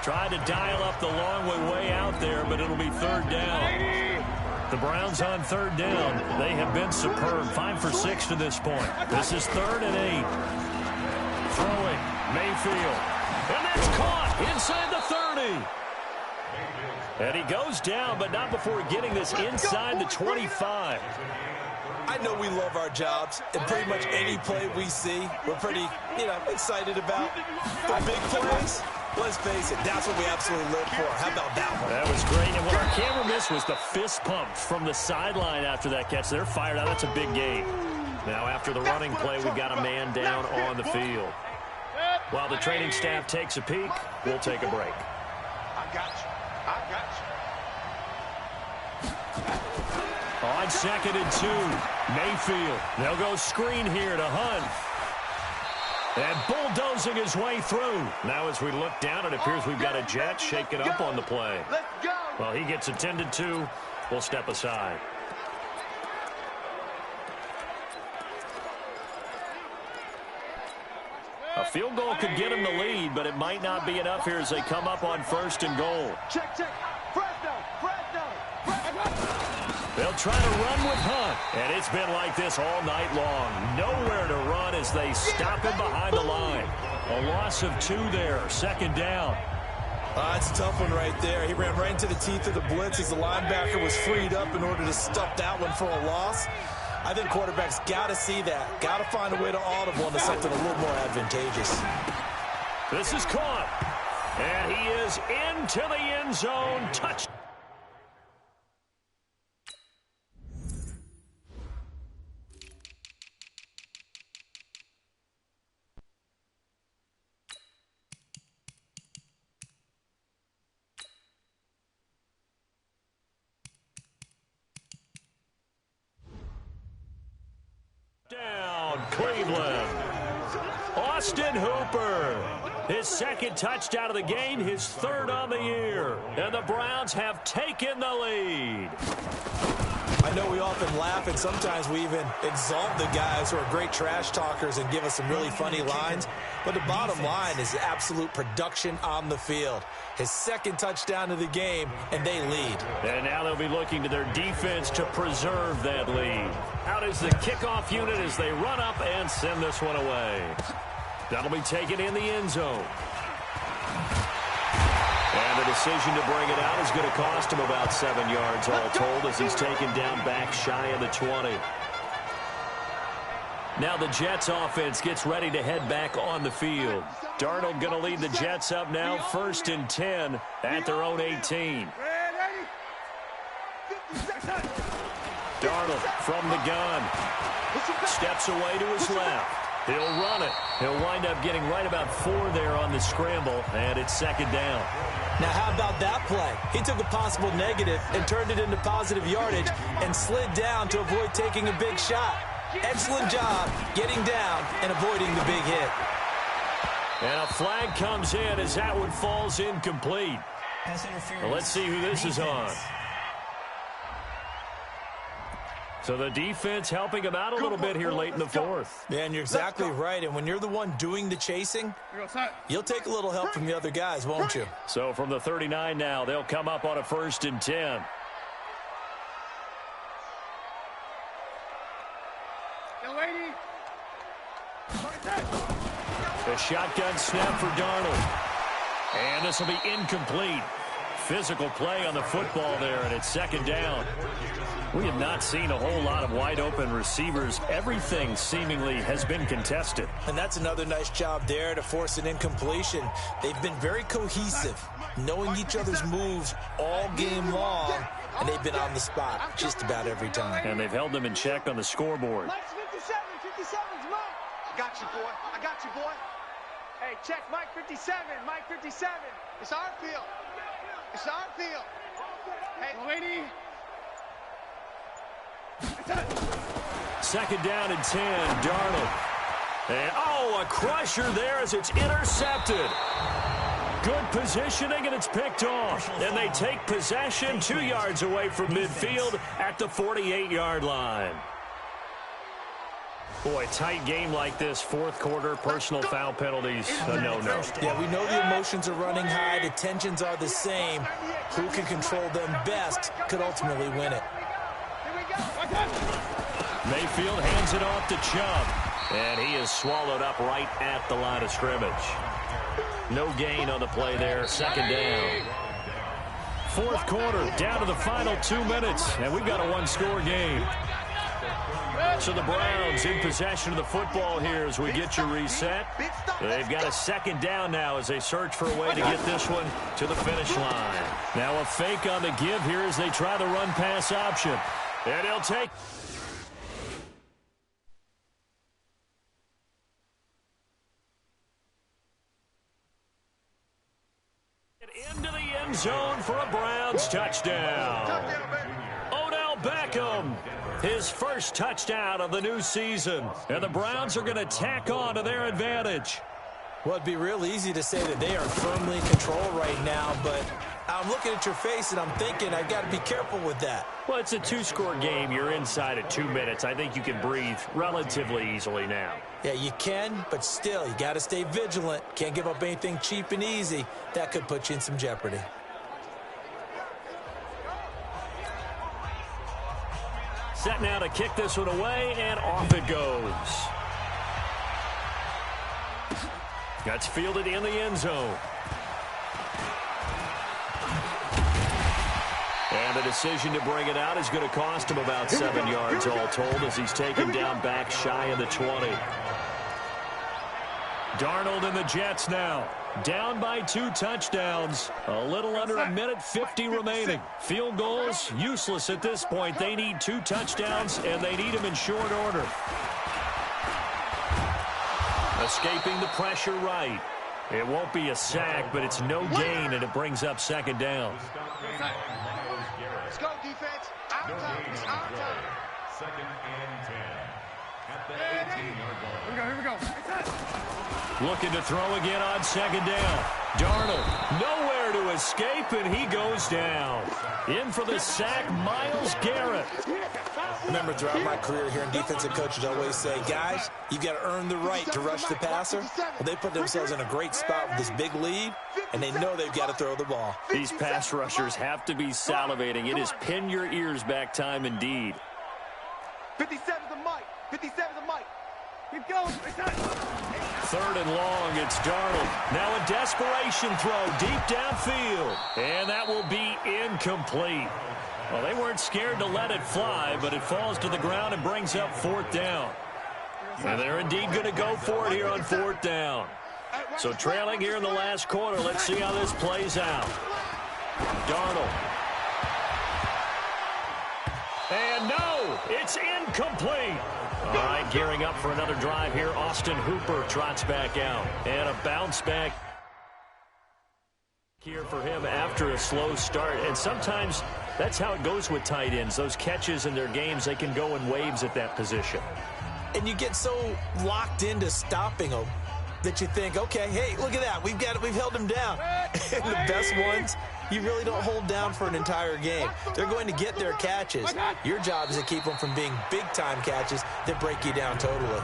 Tried to dial up the long way out there, but it'll be third down. The Browns on third down. They have been superb. 5 for 6 to this point. This is 3rd and 8. Throwing, Mayfield. And that's caught inside the 30. And he goes down, but not before getting this inside the 25. I know we love our jobs, and pretty much any play we see, we're pretty, excited about. The big plays, let's face it, that's what we absolutely live for. How about that one? That was great, and what our camera missed was the fist pump from the sideline after that catch. They're fired out. That's a big gain. Now, after the running play, we've got a man down on the field. While the training staff takes a peek, we'll take a break. I got you. On 2nd and 2, Mayfield. They'll go screen here to Hunt. And bulldozing his way through. Now as we look down, it appears we've got a Jet shaking up on the play. Let's go. Well, he gets attended to. We'll step aside. A field goal could get him the lead, but it might not be enough here as they come up on 1st and goal. Check. Fresno. They'll try to run with Hunt, and it's been like this all night long. Nowhere to run as they stop him behind the line. A loss of 2 there, 2nd down. That's a tough one right there. He ran right into the teeth of the blitz as the linebacker was freed up in order to stuff that one for a loss. I think quarterbacks got to see that. Got to find a way to audible into something a little more advantageous. This is caught, and he is into the end zone. Touch. Down, Cleveland. Austin Hooper. His 2nd touchdown of the game, his 3rd on the year. And the Browns have taken the lead. I know we often laugh, and sometimes we even exalt the guys who are great trash talkers and give us some really funny lines. But the bottom line is absolute production on the field. His 2nd touchdown of the game, and they lead. And now they'll be looking to their defense to preserve that lead. Out is the kickoff unit as they run up and send this one away. That'll be taken in the end zone. And the decision to bring it out is going to cost him about 7 yards all told as he's taken down back shy of the 20. Now the Jets offense gets ready to head back on the field. Darnold going to lead the Jets up now, 1st and 10 at their own 18. Darnold from the gun. Steps away to his left. He'll run it. He'll wind up getting right about 4 there on the scramble, and it's 2nd down. Now, how about that play? He took a possible negative and turned it into positive yardage and slid down to avoid taking a big shot. Excellent job getting down and avoiding the big hit. And a flag comes in as that one falls incomplete. Well, let's see who this is on. So the defense helping him out a little bit here late in the 4th. Yeah, and you're exactly right. And when you're the one doing the chasing, you'll take a little help from the other guys, won't you? So from the 39 now, they'll come up on a 1st and 10. The shotgun snap for Darnold. And this will be incomplete. Physical play on the football there, and it's 2nd down. We have not seen a whole lot of wide-open receivers. Everything seemingly has been contested. And that's another nice job there to force an incompletion. They've been very cohesive, knowing each other's moves all game long, and they've been on the spot just about every time. And they've held them in check on the scoreboard. Mike's 57. 57's Mike. I got you, boy. Hey, check Mike 57. Mike 57. It's our field. Hey, lady. 2nd down and 10, Darnold. And, a crusher there as it's intercepted. Good positioning, and it's picked off. And they take possession 2 yards away from midfield at the 48-yard line. Boy, tight game like this, fourth quarter, personal foul penalties, a no-no. Yeah, we know the emotions are running high. The tensions are the same. Who can control them best could ultimately win it. Mayfield hands it off to Chubb, and he is swallowed up right at the line of scrimmage. No gain on the play there, second down. Fourth quarter, down to the final 2 minutes, and we've got a one-score game. So the Browns in possession of the football here as we get you reset. They've got a second down now as they search for a way to get this one to the finish line. Now a fake on the give here as they try the run-pass option. And he'll take... into the end zone for a Browns touchdown. Odell Beckham, his first touchdown of the new season. And the Browns are going to tack on to their advantage. Well, it'd be real easy to say that they are firmly in control right now, but I'm looking at your face and I'm thinking I've got to be careful with that. Well, it's a two-score game. You're inside at 2 minutes. I think you can breathe relatively easily now. Yeah, you can, but still, you got to stay vigilant. Can't give up anything cheap and easy. That could put you in some jeopardy. Set now to kick this one away, and off it goes. That's fielded in the end zone. And the decision to bring it out is going to cost him about 7 yards all told as he's taken down back shy of the 20. Darnold and the Jets now. Down by 2 touchdowns. A little under a minute 50 remaining. Field goals, useless at this point. They need 2 touchdowns, and they need them in short order. Escaping the pressure right. It won't be a sack, but it's no gain, and it brings up second down. Let's go, defense. Out time. It's out time. Second and 10. At the 18-yard line. Here we go. Looking to throw again on second down. Darnold nowhere to escape, and he goes down. In for the sack, Myles Garrett. Remember, throughout my career here in defensive coaches always say, guys, you've got to earn the right to rush the passer. Well, they put themselves in a great spot with this big lead, and they know they've got to throw the ball. These pass rushers have to be salivating. It is pin your ears back time indeed. 57 the mic. 57 the mic. Keep going. Third and long, it's Darnold. Now a desperation throw deep downfield. And that will be incomplete. Well, they weren't scared to let it fly, but it falls to the ground and brings up fourth down. And they're indeed going to go for it here on fourth down. So trailing here in the last quarter, let's see how this plays out. Darnold. And no, it's incomplete. All right, gearing up for another drive here. Austin Hooper trots back out. And a bounce back here for him after a slow start. And sometimes that's how it goes with tight ends. Those catches in their games, they can go in waves at that position. And you get so locked into stopping them that you think, okay, hey, look at that. We've held them down. And the best ones, you really don't hold down for an entire game. They're going to get their catches. Your job is to keep them from being big-time catches that break you down totally.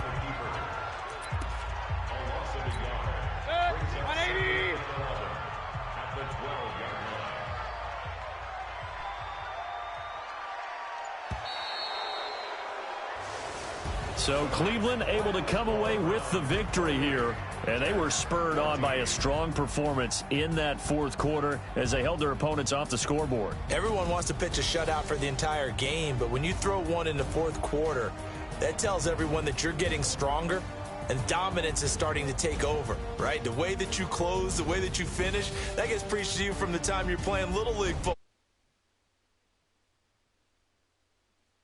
So Cleveland able to come away with the victory here. And they were spurred on by a strong performance in that fourth quarter as they held their opponents off the scoreboard. Everyone wants to pitch a shutout for the entire game, but when you throw one in the fourth quarter, that tells everyone that you're getting stronger and dominance is starting to take over, right? The way that you close, the way that you finish, that gets preached to you from the time you're playing Little League football.